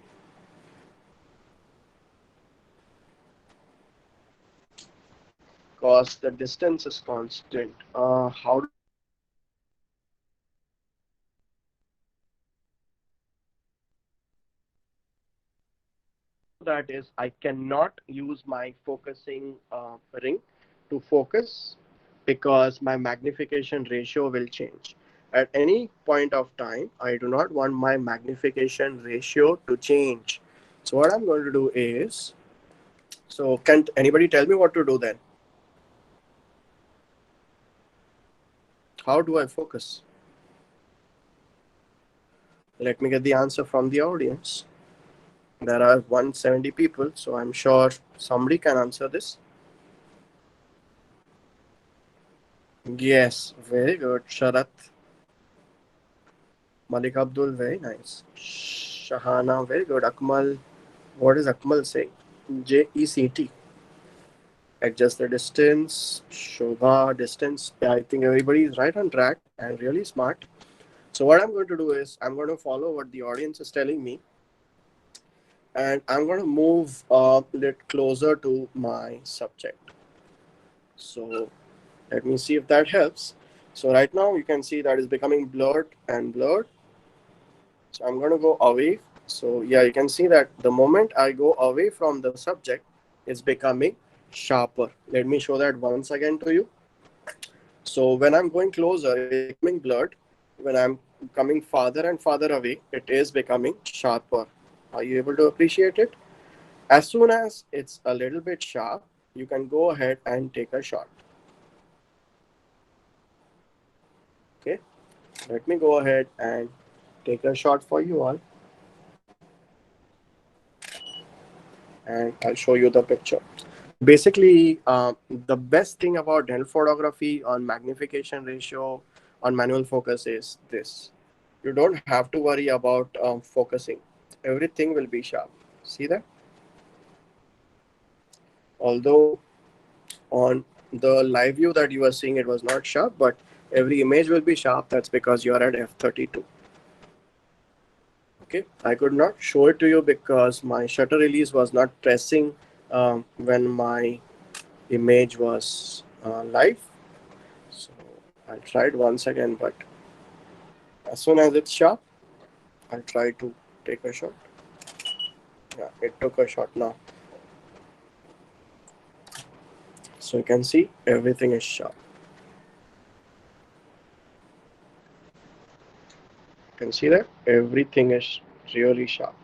Because the distance is constant. How do that is, I cannot use my focusing ring to focus because my magnification ratio will change. At any point of time, I do not want my magnification ratio to change. So what I'm going to do is, so can anybody tell me what to do then? How do I focus? Let me get the answer from the audience. There are 170 people, so I'm sure somebody can answer this. Yes, very good. Sharat, Malik Abdul, very nice. Shahana, very good. Akmal, what is Akmal saying? JECT. Adjust the distance. Shobha, distance. Yeah, I think everybody is right on track and really smart. So what I'm going to do is I'm going to follow what the audience is telling me, and I'm going to move a little closer to my subject. So let me see if that helps. So right now you can see that is becoming blurred and blurred. So I'm going to go away. So yeah, you can see that the moment I go away from the subject, it's becoming sharper. Let me show that once again to you. So when I'm going closer, it's becoming blurred. When I'm coming farther and farther away, it is becoming sharper. Are you able to appreciate it? As soon as it's a little bit sharp, you can go ahead and take a shot. Okay, let me go ahead and take a shot for you all, and I'll show you the picture. So basically, the best thing about dental photography on magnification ratio on manual focus is this: you don't have to worry about focusing. Everything will be sharp. See that? Although on the live view that you are seeing, it was not sharp, but every image will be sharp. That's because you are at f32. Okay, I could not show it to you because my shutter release was not pressing when my image was live. So I'll try it once again, but as soon as it's sharp, I'll try to take a shot. Yeah, it took a shot now. So you can see everything is sharp. You can see that everything is really sharp.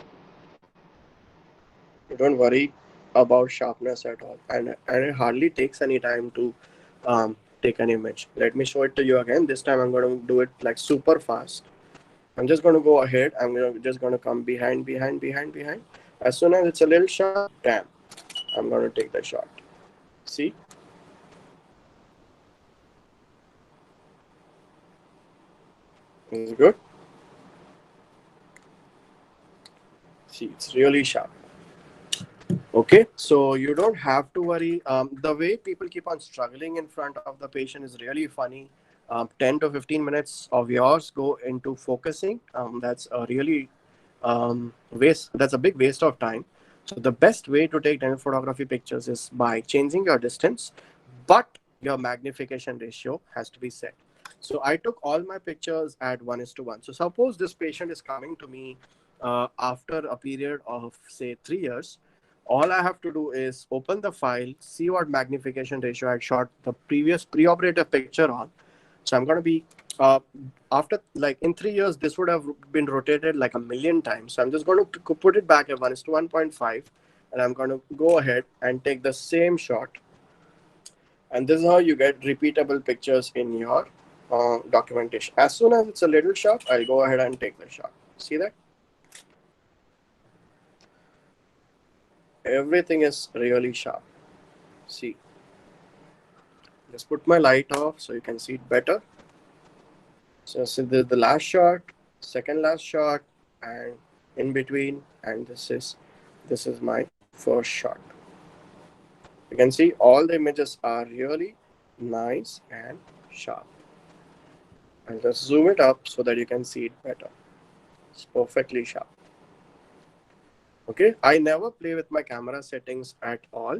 You don't worry about sharpness at all, and it hardly takes any time to take an image. Let me show it to you again. This time I'm going to do it like super fast. I'm just going to go ahead. Just going to come behind. As soon as it's a little sharp, damn, I'm going to take the shot. See, is it good? See, it's really sharp. Okay, so you don't have to worry. The way people keep on struggling in front of the patient is really funny. 10 to 15 minutes of yours go into focusing. That's a really waste. That's a big waste of time. So the best way to take dental photography pictures is by changing your distance, but your magnification ratio has to be set. So I took all my pictures at 1:1. So suppose this patient is coming to me after a period of say 3 years. All I have to do is open the file, see what magnification ratio I shot the previous preoperative picture on. So I'm going to be uh, after like in 3 years, this would have been rotated like a million times. So I'm just going to put it back at 1:1.5, and I'm going to go ahead and take the same shot. And this is how you get repeatable pictures in your documentation. As soon as it's a little sharp, I'll go ahead and take the shot. See that? Everything is really sharp. See, just put my light off so you can see it better. So this is the last shot, second last shot, and in between, and this is my first shot. You can see all the images are really nice and sharp. And just zoom it up so that you can see it better. It's perfectly sharp. Okay, I never play with my camera settings at all.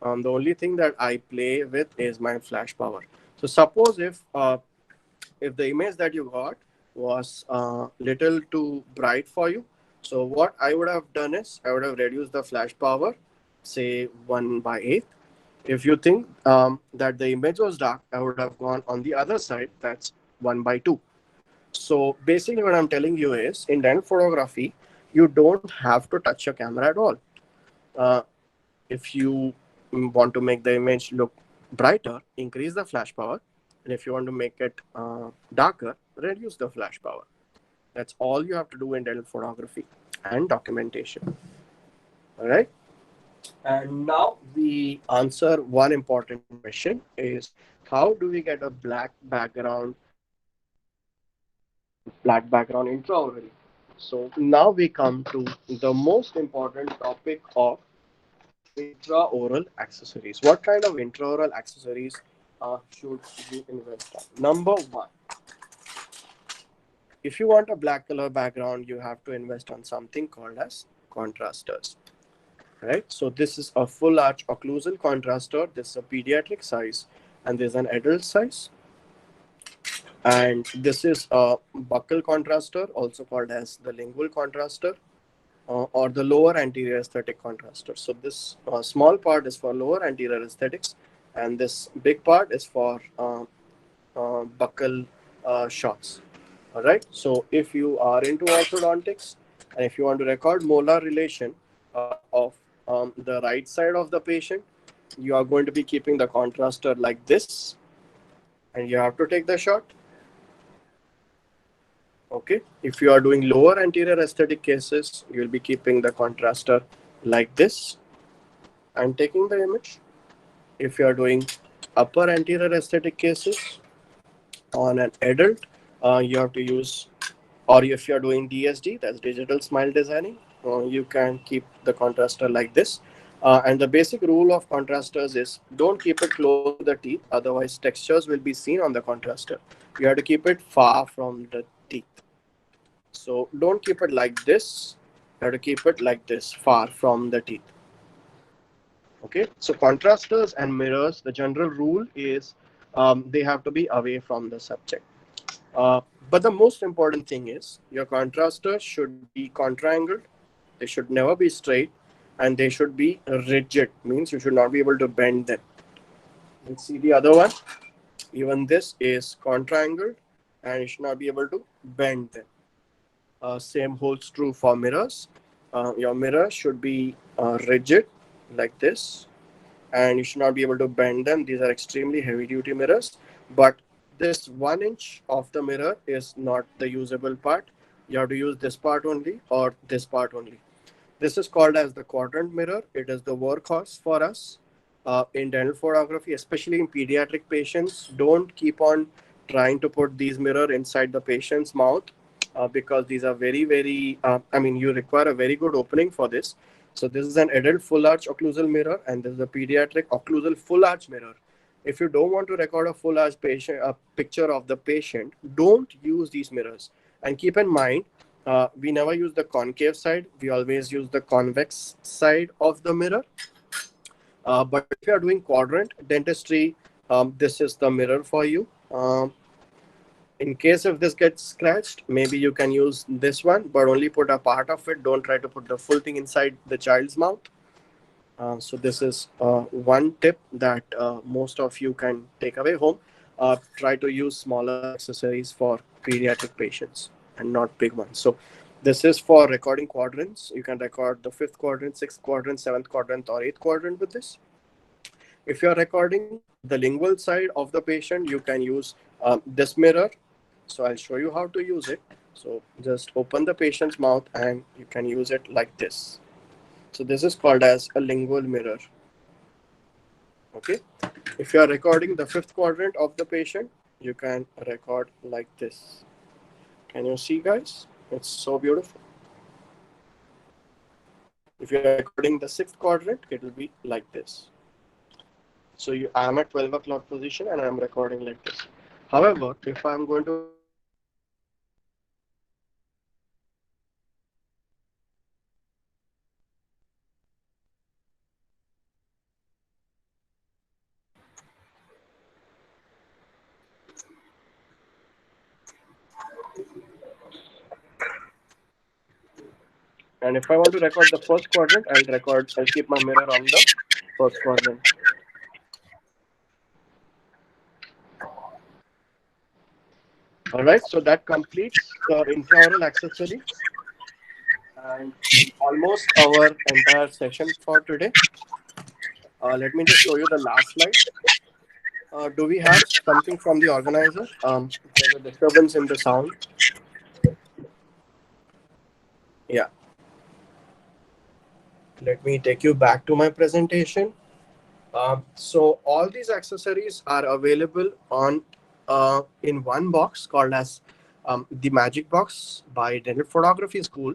The only thing that I play with is my flash power. So suppose if the image that you got was little too bright for you, so what I would have done is I would have reduced the flash power, say 1/8. If you think that the image was dark, I would have gone on the other side, that's 1/2. So basically what I'm telling you is in dental photography, you don't have to touch your camera at all. uh, if you want to make the image look brighter, increase the flash power. And if you want to make it darker, reduce the flash power. That's all you have to do in dental photography and documentation. All right. And now we answer one important question is how do we get a black background intraorally? So now we come to the most important topic of intraoral accessories. What kind of intraoral accessories should you invest on? Number one, if you want a black color background, you have to invest on something called as contrastors. Right? So this is a full arch occlusal contrastor. This is a pediatric size, and there's an adult size. And this is a buccal contrastor, also called as the lingual contrastor, or the lower anterior aesthetic contrastor. So this small part is for lower anterior aesthetics, and this big part is for buccal shots. All right. So if you are into orthodontics and if you want to record molar relation of the right side of the patient, you are going to be keeping the contrastor like this, and you have to take the shot. Okay. If you are doing lower anterior aesthetic cases, you will be keeping the contrastor like this and taking the image. If you are doing upper anterior aesthetic cases on an adult, you have to use, or if you're doing DSD, that's digital smile designing, you can keep the contrastor like this. And the basic rule of contrastors is don't keep it close to the teeth, otherwise textures will be seen on the contrastor. You have to keep it far from the teeth. So don't keep it like this. You have to keep it like this, far from the teeth. Okay. So contrastors and mirrors, the general rule is they have to be away from the subject. Uh, but the most important thing is your contrastors should be contra-angled. They should never be straight, and they should be rigid. Means you should not be able to bend them. Let's see the other one. Even this is contra-angled, and you should not be able to bend them. Same holds true for mirrors. Your mirror should be rigid like this, and you should not be able to bend them. These are extremely heavy duty mirrors, but this 1 inch of the mirror is not the usable part. You have to use this part only or this part only. This is called as the quadrant mirror. It is the workhorse for us in dental photography, especially in pediatric patients. Don't keep on trying to put these mirror inside the patient's mouth because these are very, you require a very good opening for this. So this is an adult full arch occlusal mirror, and this is a pediatric occlusal full arch mirror. If you don't want to record a full arch patient, a picture of the patient, don't use these mirrors. And keep in mind, we never use the concave side. We always use the convex side of the mirror. But if you are doing quadrant dentistry, this is the mirror for you. In case if this gets scratched, maybe you can use this one, but only put a part of it. Don't try to put the full thing inside the child's mouth. So this is one tip that most of you can take away home. Try to use smaller accessories for pediatric patients and not big ones. So this is for recording quadrants. You can record the fifth quadrant, sixth quadrant, seventh quadrant, or eighth quadrant with this. If you're recording the lingual side of the patient, you can use this mirror. So I'll show you how to use it. So just open the patient's mouth and you can use it like this. So this is called as a lingual mirror. Okay. If you are recording the fifth quadrant of the patient, you can record like this. Can you see, guys? It's so beautiful. If you are recording the sixth quadrant, it will be like this. So I am at 12 o'clock position and I am recording like this. However, if I am going to record the seventh quadrant of the patient, and if I want to record the first quadrant, I'll keep my mirror on the first quadrant. All right, so that completes the intraoral accessories and almost our entire session for today. Let me just show you the last slide. Do we have something from the organizer? There's a disturbance in the sound. Yeah. Let me take you back to my presentation. So all these accessories are available on in one box called as the Magic Box by Dental Photography School.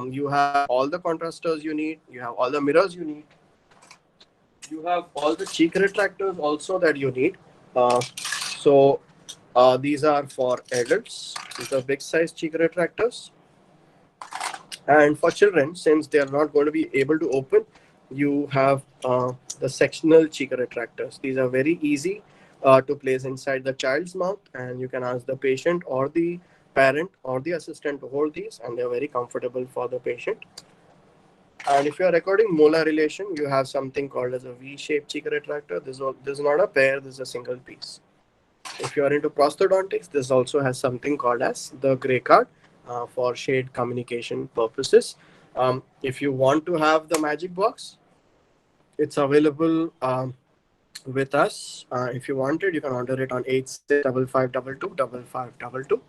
You have all the contrastors you need. You have all the mirrors you need. You have all the cheek retractors also that you need. So these are for adults. These are big size cheek retractors. And for children, since they are not going to be able to open, you have the sectional cheek retractors. These are very easy to place inside the child's mouth, and you can ask the patient or the parent or the assistant to hold these, and they're very comfortable for the patient. And if you are recording molar relation, you have something called as a V-shaped cheek retractor. This is not a pair, this is a single piece. If you are into prosthodontics, this also has something called as the gray card for shade communication purposes. If you want to have the magic box, it's available with us. If you want it, you can order it on 865522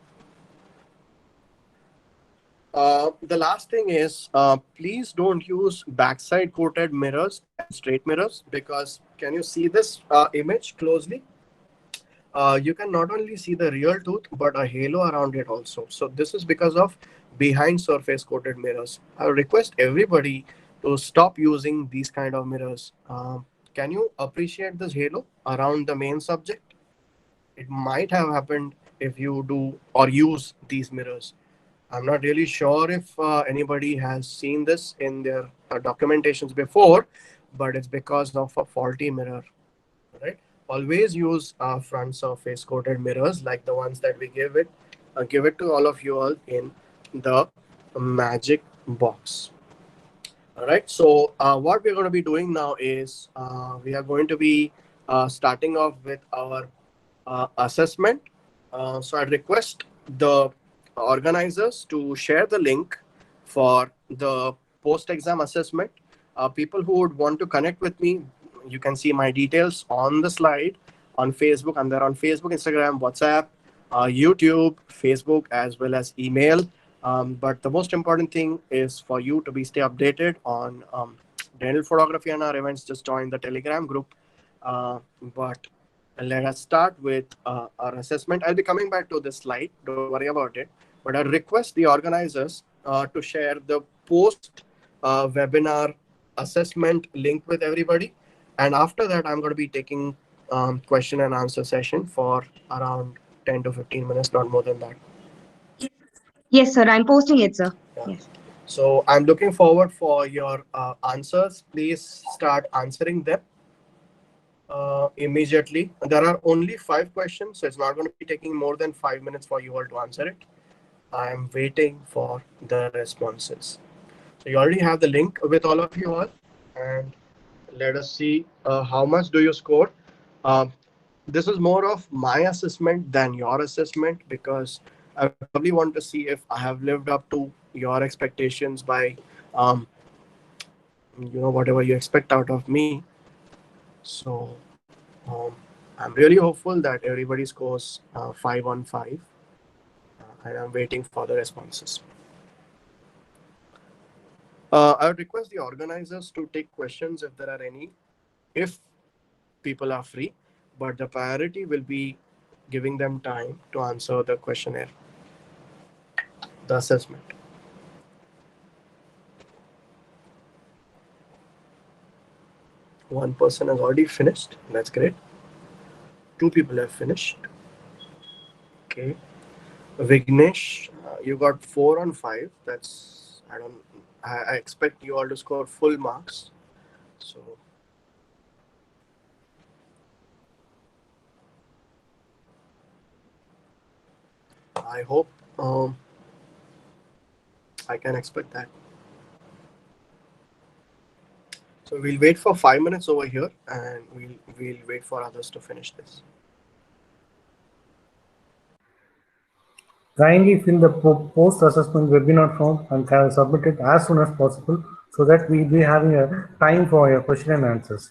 The last thing is, please don't use backside coated mirrors and straight mirrors, because can you see this image closely? You can not only see the real tooth but a halo around it also. So this is because of behind surface coated mirrors. I would request everybody to stop using these kind of mirrors. Can you appreciate this halo around the main subject? It might have happened if you do or use these mirrors. I'm not really sure if anybody has seen this in their documentations before, but it's because of a faulty mirror, right? Always use front surface coated mirrors like the ones that we give it to all of you all in the magic box. All right. So what we're going to be doing now is we are going to be starting off with our assessment. So I request the organizers to share the link for the post-exam assessment. People who would want to connect with me, you can see my details on the slide on Facebook. I'm there on Facebook, Instagram, WhatsApp, YouTube, Facebook, as well as email. But the most important thing is for you to be stay updated on dental photography and our events. Just join the Telegram group. But let us start with our assessment. I'll be coming back to this slide. Don't worry about it. But I request the organizers to share the post webinar assessment link with everybody. And after that, I'm going to be taking question and answer session for around 10 to 15 minutes, not more than that. Yes, sir. I'm posting it, sir. Yeah. Yes. So I'm looking forward for your answers. Please start answering them immediately. There are only 5 questions, so it's not going to be taking more than 5 minutes for you all to answer it. I am waiting for the responses. So you already have the link with all of you all, and let us see how much do you score. Um, this is more of my assessment than your assessment, because I would probably want to see if I have lived up to your expectations by, um, whatever you expect out of me. So um, I'm really hopeful that everybody scores 5 on 5, and I'm waiting for the responses. I would request the organizers to take questions if there are any, if people are free, but the priority will be giving them time to answer the questionnaire, the assessment. One person has already finished. That's great. 2 people have finished. Okay. Vignesh, you got 4 on 5. That's, I don't, I expect you all to score full marks. So I hope I can expect that. So we'll wait for 5 minutes over here, and we'll wait for others to finish this. Kindly fill the post-assessment webinar form and can submit it as soon as possible so that we'll be having a time for your question and answers.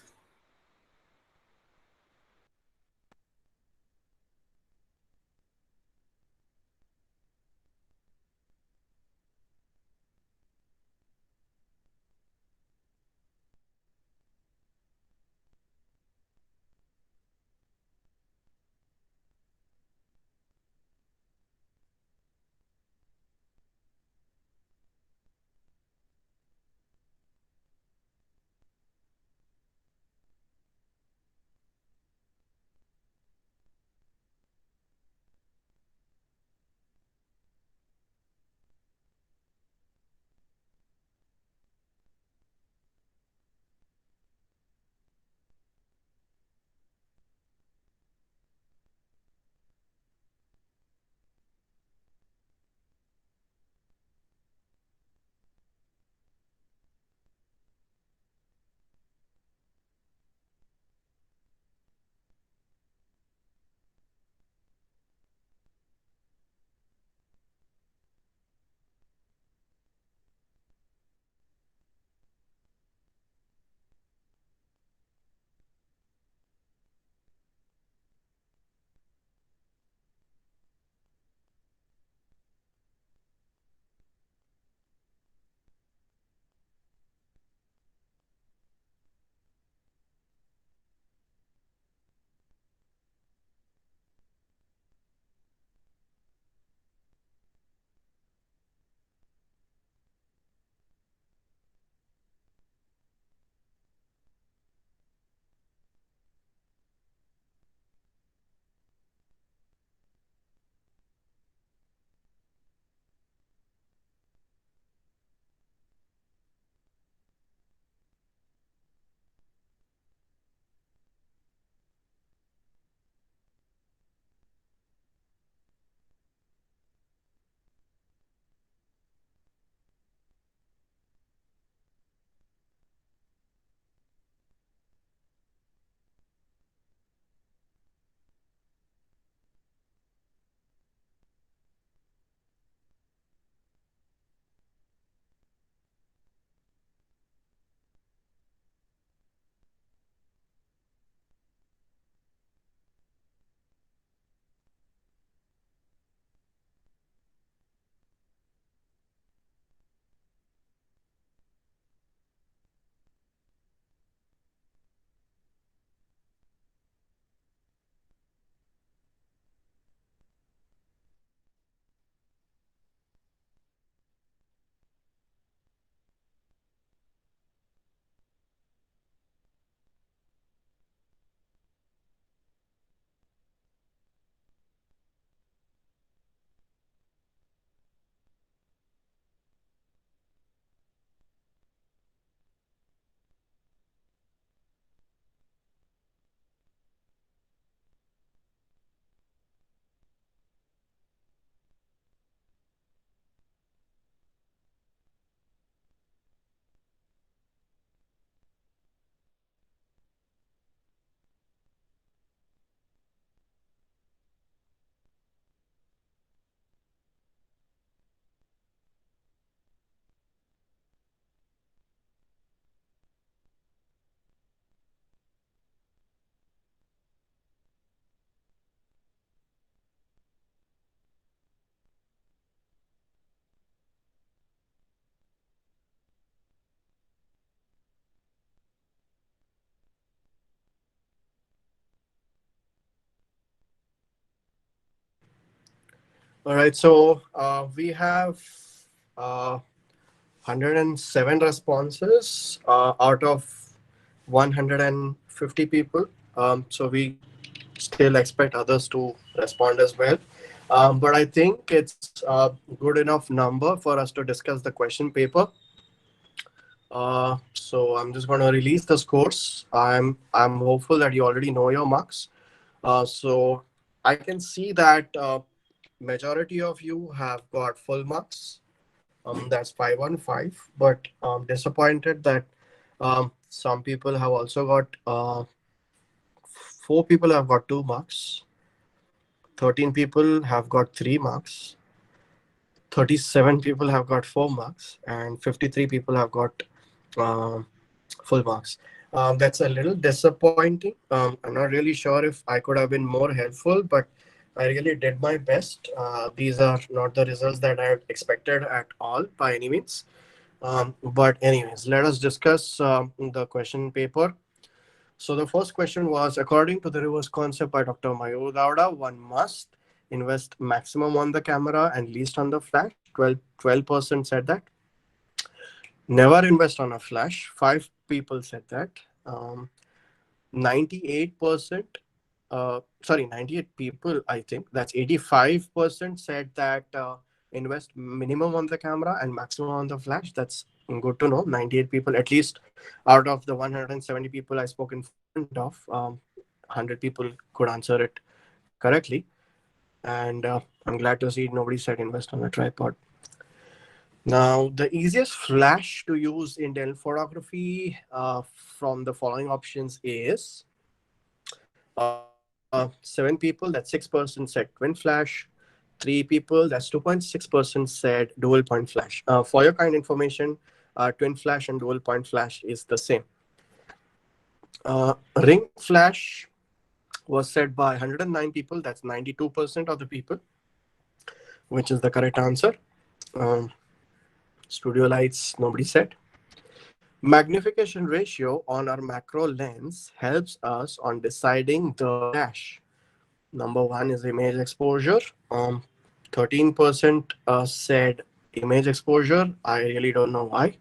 All right, so we have 107 responses out of 150 people. So we still expect others to respond as well. But I think it's a good enough number for us to discuss the question paper. So I'm just going to release the scores. I'm hopeful that you already know your marks. So I can see that majority of you have got full marks. That's 515. But I'm disappointed that some people have also got 4 people have got 2 marks. 13 people have got 3 marks. 37 people have got 4 marks, and 53 people have got um, full marks. That's a little disappointing. I'm not really sure if I could have been more helpful, but I really did my best. These are not the results that I had expected at all by any means. But anyways, let us discuss the question paper. So the first question was, according to the reverse concept by Dr. Mayur Davda, one must invest maximum on the camera and least on the flash. 12% said that. Never invest on a flash. 5 people said that. 98%, sorry, 98 people, I think, that's 85% said that invest minimum on the camera and maximum on the flash. That's good to know. 98 people, at least out of the 170 people I spoke in front of, 100 people could answer it correctly. And I'm glad to see nobody said invest on a tripod. Now, the easiest flash to use in digital photography from the following options is 7 people, that's 6% said twin flash. 3 people, that's 2.6% said dual point flash. For your kind information, twin flash and dual point flash is the same. Ring flash was said by 109 people, that's 92% of the people, which is the correct answer. Um, Studio lights, nobody said. Magnification ratio on our macro lens helps us on deciding the flash. Number one is image exposure. 13% said image exposure. I really don't know why.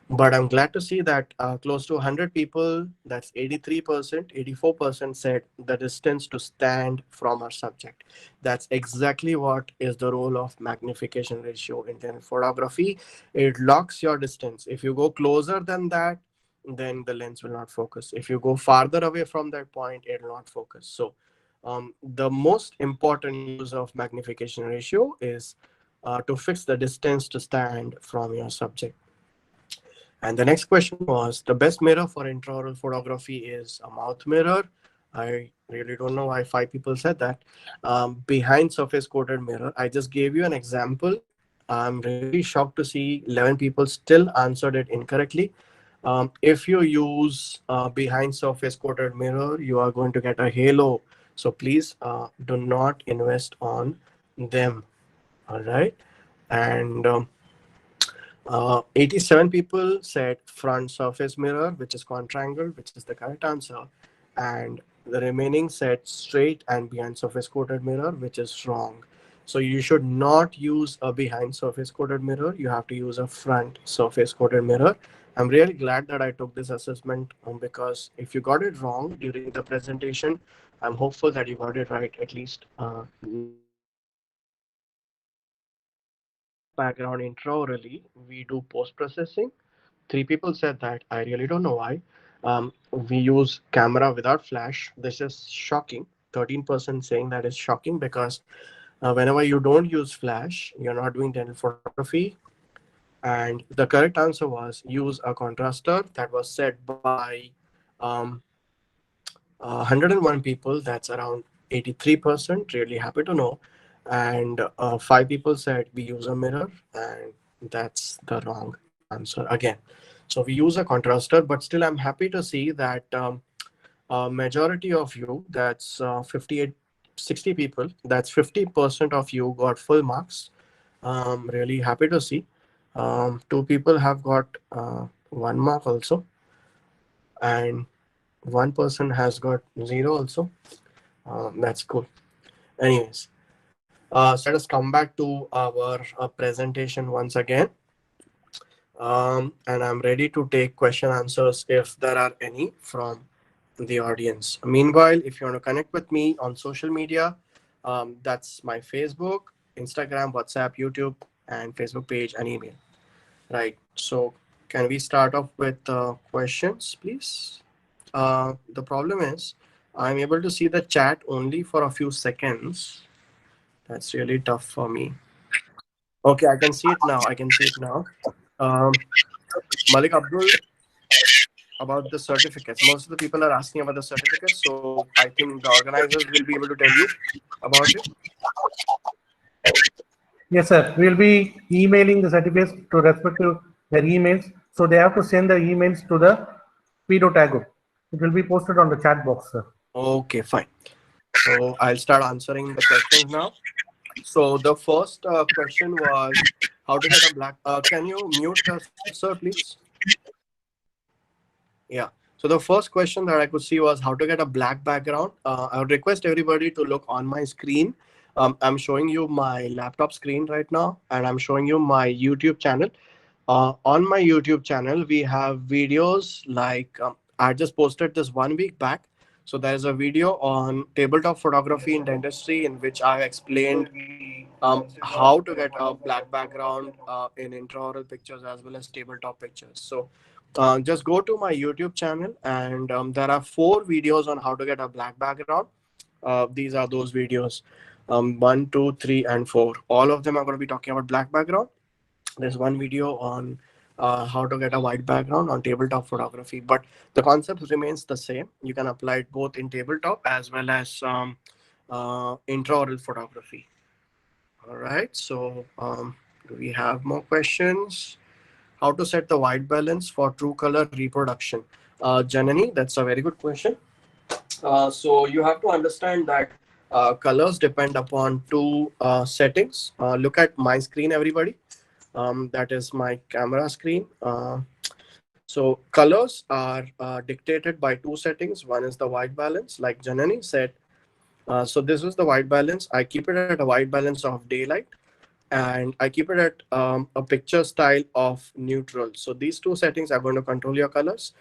But I'm glad to see that close to 100 people, that's 83%, 84% said the distance to stand from our subject. That's exactly what is the role of magnification ratio in photography. It locks your distance. If you go closer than that, then the lens will not focus. If you go farther away from that point, it will not focus. So the most important use of magnification ratio is to fix the distance to stand from your subject. And the next question was, the best mirror for intraoral photography is a mouth mirror. I really don't know why 5 people said that. Behind surface coated mirror, I just gave you an example. I'm really shocked to see 11 people still answered it incorrectly. If you use behind surface coated mirror, you are going to get a halo. So please do not invest on them. All right. And 87 people said front surface mirror, which is quadrangle, which is the correct answer. And the remaining said straight and behind surface coated mirror, which is wrong. So you should not use a behind surface coated mirror. You have to use a front surface coated mirror. I'm really glad that I took this assessment because if you got it wrong during the presentation, I'm hopeful that you got it right at least. Background intraorally, we do post processing. 3 people said that. I really don't know why. We use camera without flash. This is shocking. 13% saying that is shocking because whenever you don't use flash, you're not doing dental photography. And the correct answer was use a contrastor. That was said by um, 101 people. That's around 83%. Really happy to know. And 5 people said we use a mirror, and that's the wrong answer again. So we use a contrastor, but still I'm happy to see that majority of you, that's 58, 60 people, that's 50% of you got full marks. Really happy to see. 2 people have got 1 mark also, and one person has got 0 also. That's cool. Anyways, So let us come back to our presentation once again. And I'm ready to take question answers if there are any from the audience. Meanwhile, if you want to connect with me on social media, that's my Facebook, Instagram, WhatsApp, YouTube, and Facebook page and email. Right. So can we start off with questions, please? The problem is I'm able to see the chat only for a few seconds. That's really tough for me. Okay, I can see it now. I can see it now. Um, Malik Abdul, about the certificates. Most of the people are asking about the certificates, so I think the organizers will be able to tell you about it. Yes, sir. We'll be emailing the certificates to respective their emails. So they have to send the emails to the Pedo Tago. It will be posted on the chat box, sir. Okay, fine. So I'll start answering the questions now. So the first question was how to get a black. Can you mute, sir, please? Yeah. So the first question that I could see was how to get a black background. I would request everybody to look on my screen. I'm showing you my laptop screen right now, and I'm showing you my YouTube channel. On my YouTube channel, we have videos like I just posted this 1 week back. So there's a video on tabletop photography in dentistry in which I explained how to get a black background in intraoral pictures as well as tabletop pictures. So just go to my YouTube channel, and there are 4 videos on how to get a black background. These are those videos, 1, 2, 3, and 4. All of them are going to be talking about black background. There's one video on how to get a white background on tabletop photography, but the concept remains the same. You can apply it both in tabletop as well as intraoral photography. All right. So do we have more questions? How to set the white balance for true color reproduction? Janani, that's a very good question. So you have to understand that colors depend upon two settings. Look at my screen, everybody. That is my camera screen. So colors are dictated by two settings. One is the white balance, like Janani said. So this is the white balance. I keep it at a white balance of daylight, and I keep it at a picture style of neutral. So these two settings are going to control your colors.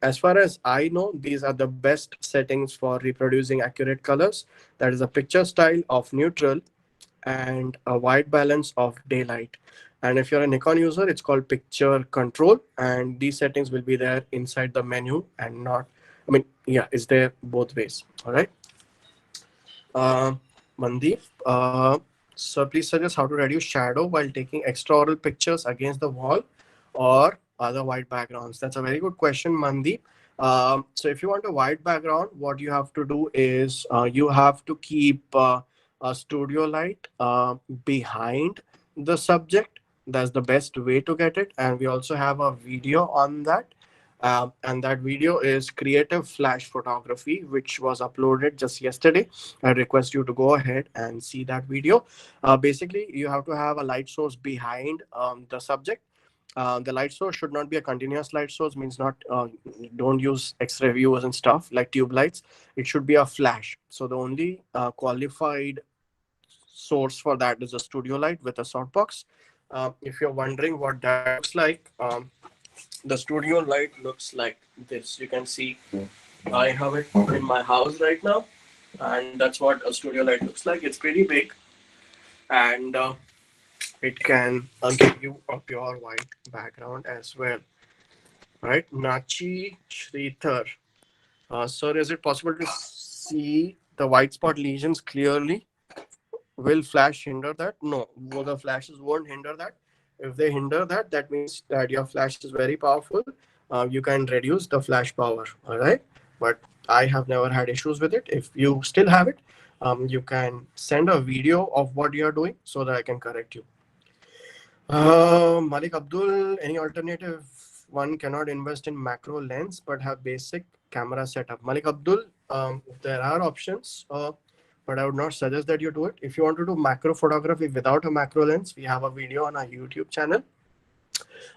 As far as I know, these are the best settings for reproducing accurate colors. That is a picture style of neutral and a white balance of daylight. And if you're a Nikon user, it's called picture control. And these settings will be there inside the menu and not, I mean, yeah, it's there both ways. All right. Uh, Mandeep, so please suggest how to reduce shadow while taking extraoral pictures against the wall or other white backgrounds. That's a very good question, Mandeep. So if you want a white background, what you have to do is you have to keep a studio light behind the subject. That's the best way to get it. And we also have a video on that. And that video is creative flash photography, which was uploaded just yesterday. I request you to go ahead and see that video. Basically, you have to have a light source behind the subject. The light source should not be a continuous light source, means not don't use X-ray viewers and stuff like tube lights. It should be a flash. So the only qualified source for that is a studio light with a softbox. If you're wondering what that looks like, the studio light looks like this. You can see I have it in my house right now, and that's what a studio light looks like. It's pretty big, and it can give you a pure white background as well. Right, Nachi Shrithar. Sir, is it possible to see the white spot lesions clearly? Will flash hinder that? No, the flashes won't hinder that. If they hinder that, that means that your flash is very powerful. You can reduce the flash power. All right, but I have never had issues with it. If you still have it, you can send a video of what you are doing so that I can correct you. Malik Abdul, any alternative? One cannot invest in macro lens but have basic camera setup. Malik Abdul, there are options, but I would not suggest that you do it. If you want to do macro photography without a macro lens, we have a video on our YouTube channel.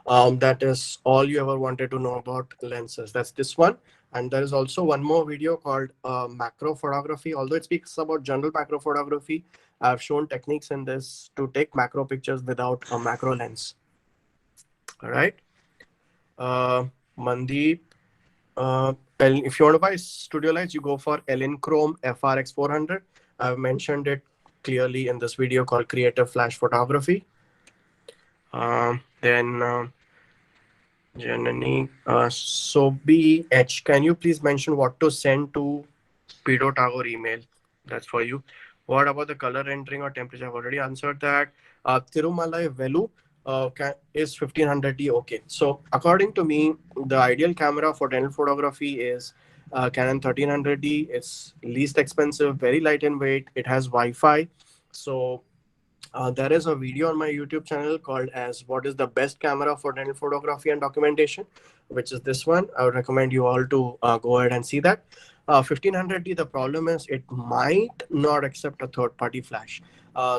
That is all you ever wanted to know about lenses. That's this one. And there is also one more video called macro photography. Although it speaks about general macro photography, I've shown techniques in this to take macro pictures without a macro lens. All right. Mandeep, if you want to buy studio lights, you go for Chrome FRX 400. I've mentioned it clearly in this video called Creative Flash Photography. Then Janani, so BH, can you please mention what to send to Pedo Tower email? That's for you. What about the color rendering or temperature? I've already answered that. Tirumalai Velu is 1500D okay. So according to me, the ideal camera for dental photography is Canon 1300D. It's least expensive, very light in weight. It has Wi-Fi. So there is a video on my YouTube channel called as what is the best camera for dental photography and documentation, which is this one. I would recommend you all to go ahead and see that. 1500D, the problem is it might not accept a third party flash.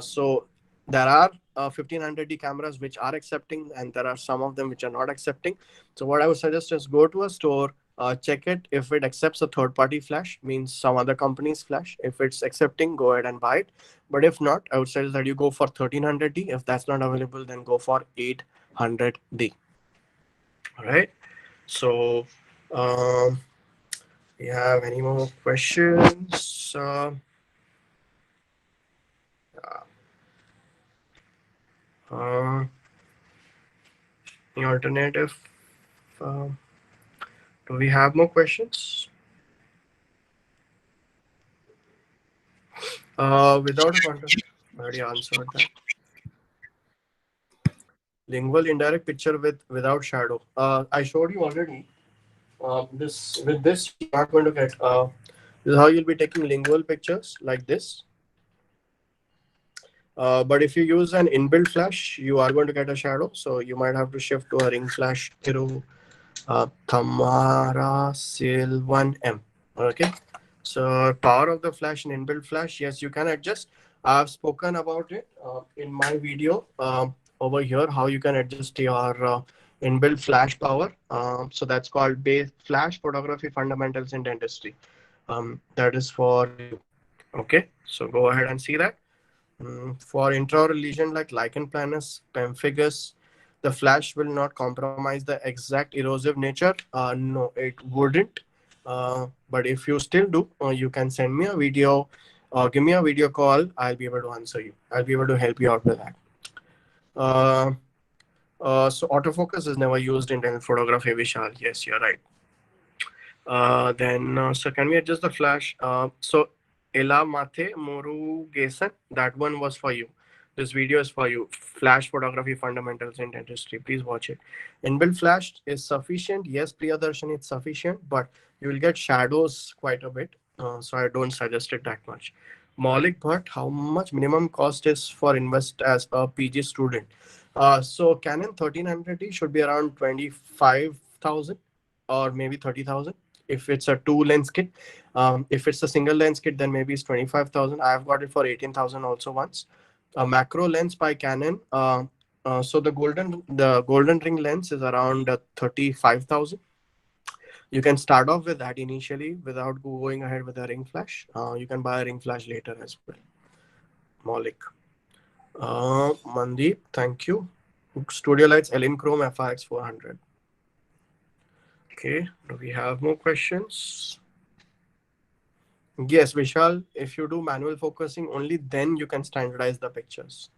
So there are 1500D cameras which are accepting, and there are some of them which are not accepting. So what I would suggest is go to a store, check it. If it accepts a third party flash, means some other company's flash. If it's accepting, go ahead and buy it. But if not, I would suggest that you go for 1300D. If that's not available, then go for 800D. All right. So, we have any more questions? Any alternative? Do we have more questions? Without a contrast, I already answered that. Lingual indirect picture without shadow. I showed you already. This with this you're not going to get. This is how you'll be taking lingual pictures like this. But if you use an inbuilt flash, you are going to get a shadow. So you might have to shift to a ring flash through Tamara Sil 1M. Okay. So power of the flash and inbuilt flash, yes, you can adjust. I've spoken about it in my video over here, how you can adjust your inbuilt flash power. So that's called base flash photography fundamentals in dentistry. That is for you. Okay. So go ahead and see that. For intraoral lesion like lichen planus, pemphigus, the flash will not compromise the exact erosive nature. No, it wouldn't. But if you still do, you can send me a video or give me a video call. I'll be able to answer you. I'll be able to help you out with that. So autofocus is never used in dental photography, Vishal. Yes, you're right. So can we adjust the flash? So Ela Mathe Murugesan, that one was for you. This video is for you. Flash photography fundamentals in dentistry. Please watch it. Inbuilt flash is sufficient. Yes, Priyadarshan, it's sufficient, but you will get shadows quite a bit. So I don't suggest it that much. Maulik Bhatt, how much minimum cost is for invest as a PG student? So Canon 1300D should be around 25,000 or maybe 30,000 if it's a two lens kit. If it's a single lens kit, then maybe it's 25,000. I've got it for 18,000 also once. A macro lens by Canon. So the golden ring lens is around 35,000. You can start off with that initially without going ahead with a ring flash. You can buy a ring flash later as well. Maulik. Mandeep, thank you. Studio Lights Chrome FRX 400. Okay, do we have more questions? Yes, Vishal, if you do manual focusing, only then you can standardize the pictures.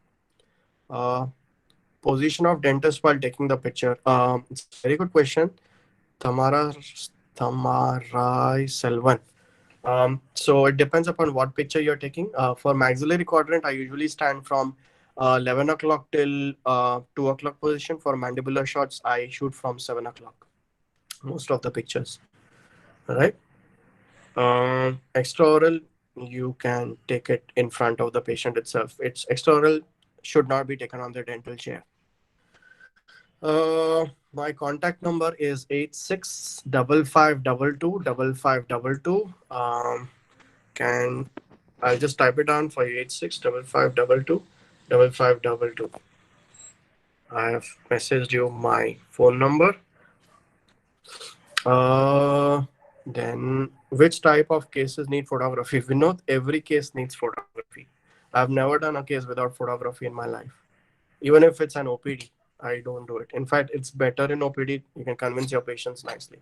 Position of dentist while taking the picture. It's a very good question. Tamara Selvan. So it depends upon what picture you're taking. For maxillary quadrant, I usually stand from 11 o'clock till 2 o'clock position. For mandibular shots, I shoot from 7 o'clock. Most of the pictures. All right. Extraoral, you can take it in front of the patient itself. It's extraoral should not be taken on the dental chair. My contact number is 8655225522. I'll just type it down for you. 8655225522. I have messaged you my phone number. Then which type of cases need photography? We know every case needs photography. I've never done a case without photography in my life. Even if it's an OPD, I don't do it. In fact, it's better in OPD. You can convince your patients nicely.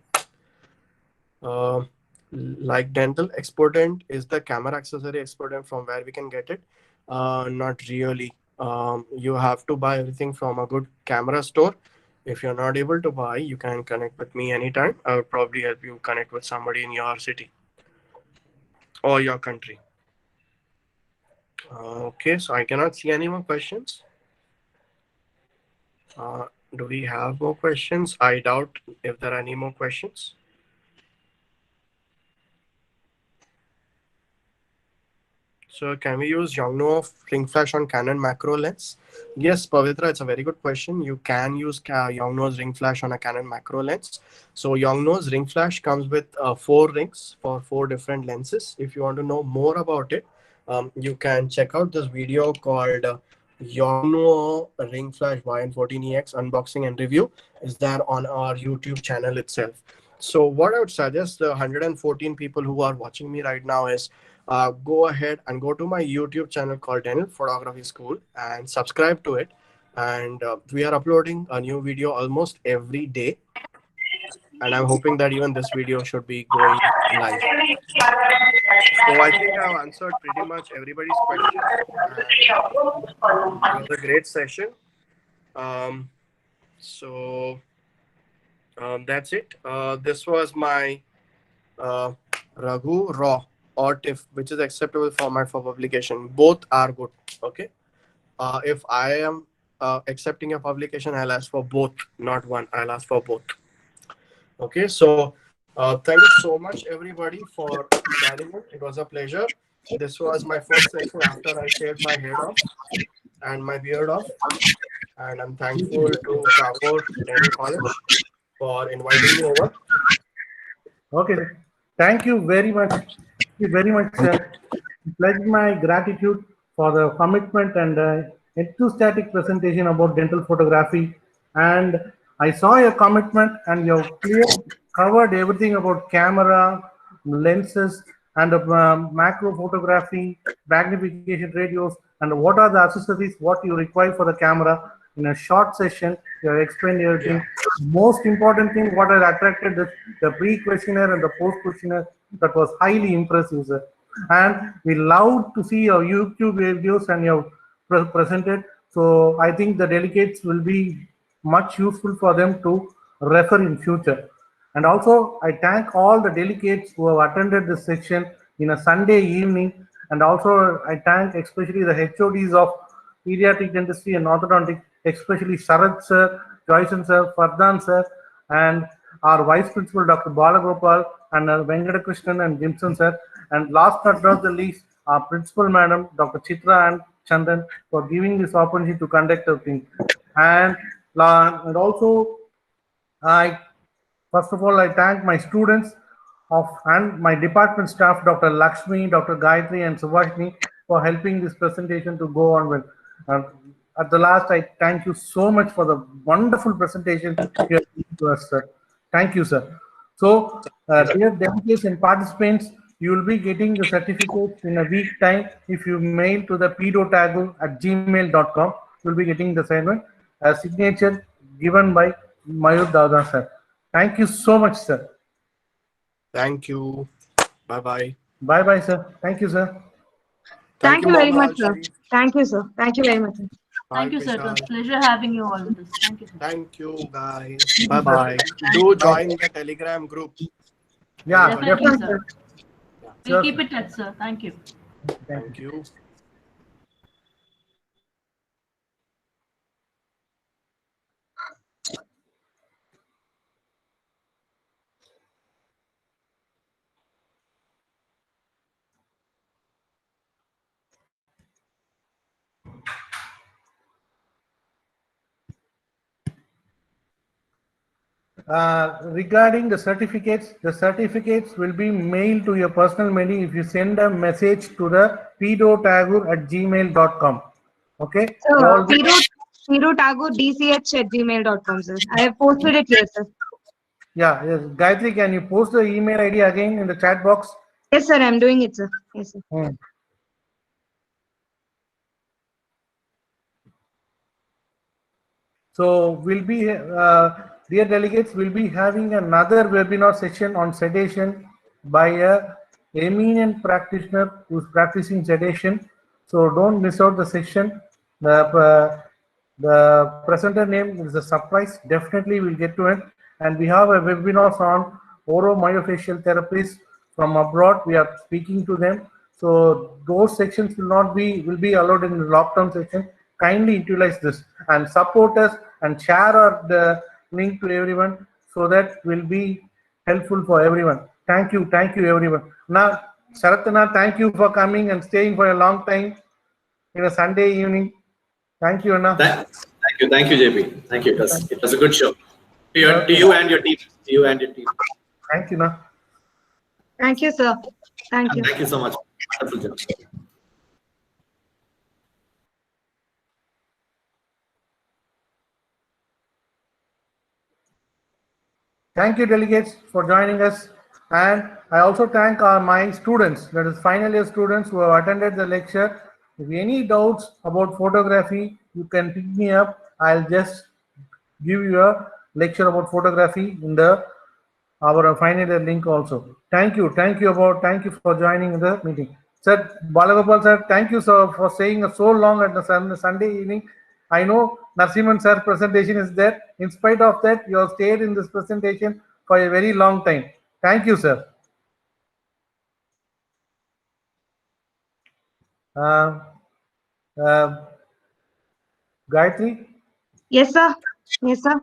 Uh, like dental exportant, is the camera accessory exportant from where we can get it? Not really. You have to buy everything from a good camera store. If you're not able to buy, you can connect with me anytime. I would probably help you connect with somebody in your city or your country. Okay, so I cannot see any more questions. Uh, do we have more questions? I doubt if there are any more questions. So can we use Yongnuo ring flash on Canon macro lens? Yes, Pavitra, it's a very good question. You can use Yongnuo's ring flash on a Canon macro lens. So Yongnuo's ring flash comes with 4 rings for 4 different lenses. If you want to know more about it, you can check out this video called Yongnuo ring flash YN14EX unboxing and review. Is there on our YouTube channel itself. So what I would suggest the 114 people who are watching me right now is go ahead and go to my YouTube channel called Daniel Photography School and subscribe to it. And we are uploading a new video almost every day. And I'm hoping that even this video should be going live. So I think I've answered pretty much everybody's question. And it was a great session. Um, so that's it. This was my Raghu Raw or TIFF, which is acceptable format for publication. Both are good. Okay. If I am accepting a publication, I'll ask for both, not one. I'll ask for both. Okay. So thank you so much, everybody, for joining it. It was a pleasure. This was my first session after I shaved my head off and my beard off. And I'm thankful to Tagore Dental College for inviting me over. Okay, thank you very much. Thank you very much, sir. Pledge my gratitude for the commitment and enthusiastic presentation about dental photography. And I saw your commitment, and you covered everything about camera, lenses, and macro photography, magnification ratios, and what are the accessories, what you require for the camera. In a short session, you have explained everything. Yeah. Most important thing, what has attracted the pre-questionnaire and the post-questionnaire, that was highly impressive, sir. And we love to see your YouTube videos and your presented. So I think the delegates will be much useful for them to refer in future. And also, I thank all the delegates who have attended this section in a Sunday evening. And also, I thank especially the HODs of pediatric dentistry and orthodontic, especially Sharad sir, Joyson sir, Fardhan sir, and our Vice Principal Dr. Balagopal and Venkatakrishnan and Jimson sir. And last but not the least, our Principal Madam, Dr. Chitra and Chandan, for giving this opportunity to conduct the thing. And also, I first of all, I thank my students and my department staff, Dr. Lakshmi, Dr. Gayatri, and Subhashini, for helping this presentation to go on well. At the last, I thank you so much for the wonderful presentation you have given to us, sir. Thank you, sir. So, dear delegates and participants, you will be getting the certificates in a week time. If you mail to the pedotagu@gmail.com, you will be getting the assignment. A signature given by Mayur Davda, sir. Thank you so much, sir. Thank you. Bye-bye. Bye-bye, sir. Thank you, sir. Thank Thank you, you very Mohammed much, Al sir. Sharif. Thank you, sir. Thank you very much, sir. Bye, Thank you, sir. It was Vishal. pleasure having you all with us. Thank you, sir. Thank you, guys. Thank you, sir. Bye-bye. Do join the Telegram group. Yeah, Definitely, definitely. sir. Yeah. We'll Sure. keep it touch, sir. Thank you. Thank you. Regarding the certificates will be mailed to your personal mail if you send a message to the pedotagur@gmail.com. Okay? So, All the, PedoTago@dch@gmail.com, sir. I have posted it here, sir. yeah, yes. Gayatri, can you post the email ID again in the chat box? Yes, sir. I'm doing it, sir. Yes, sir. Hmm. So we'll be, dear delegates, we'll be having another webinar session on sedation by a eminent practitioner who's practicing sedation. So don't miss out the session. The presenter name is a surprise. Definitely we'll get to it. And we have a webinar on oromyofacial therapies from abroad. We are speaking to them. So those sections will be allowed in the lockdown section. Kindly utilize this and support us and share the link to everyone so that will be helpful for everyone. Thank you everyone. Now, Sharatana, thank you for coming and staying for a long time in a Sunday evening. Thank you, Anna. Thank you, JP. Thank you. It was a good show. To you and your team. Thank you, Anna. Thank you, sir. Thank you. Thank you so much. Wonderful job. Thank you, delegates, for joining us. And I also thank my students, that is final year students who have attended the lecture. If any doubts about photography, you can pick me up. I'll just give you a lecture about photography in our final year link also. Thank you for joining the meeting. Sir, Balagopal sir, thank you sir for staying so long at the Sunday evening. I know Narasimhan sir presentation is there. In spite of that, you have stayed in this presentation for a very long time. Thank you, sir. Gayatri? Yes, sir. Yes, sir.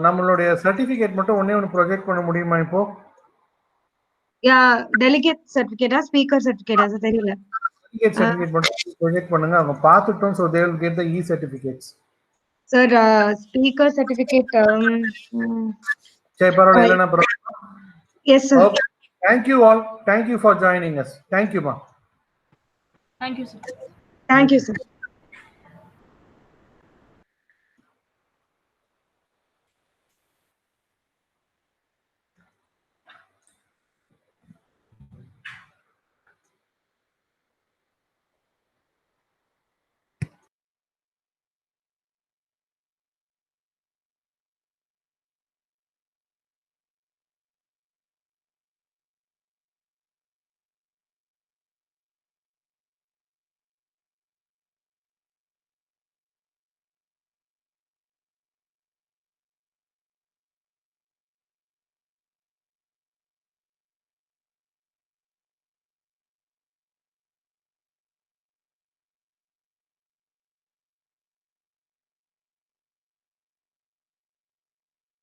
நம்மளுடைய certificate மட்டும் ஒண்ணே project பண்ண முடியுமா இப்போ? Yeah, delegate certificate, speaker certificate, as தெரியல. Delegate certificate மட்டும் project பண்ணுங்க. அவங்க பார்த்துட்டோம், so they will get the e-certificates. Sir, speaker certificate. சரி, பரவாயில்ல, இல்லைன்னா Yes, sir. Okay. Thank you all. Thank you for joining us. Thank you, ma. Thank you, sir. Thank you, sir.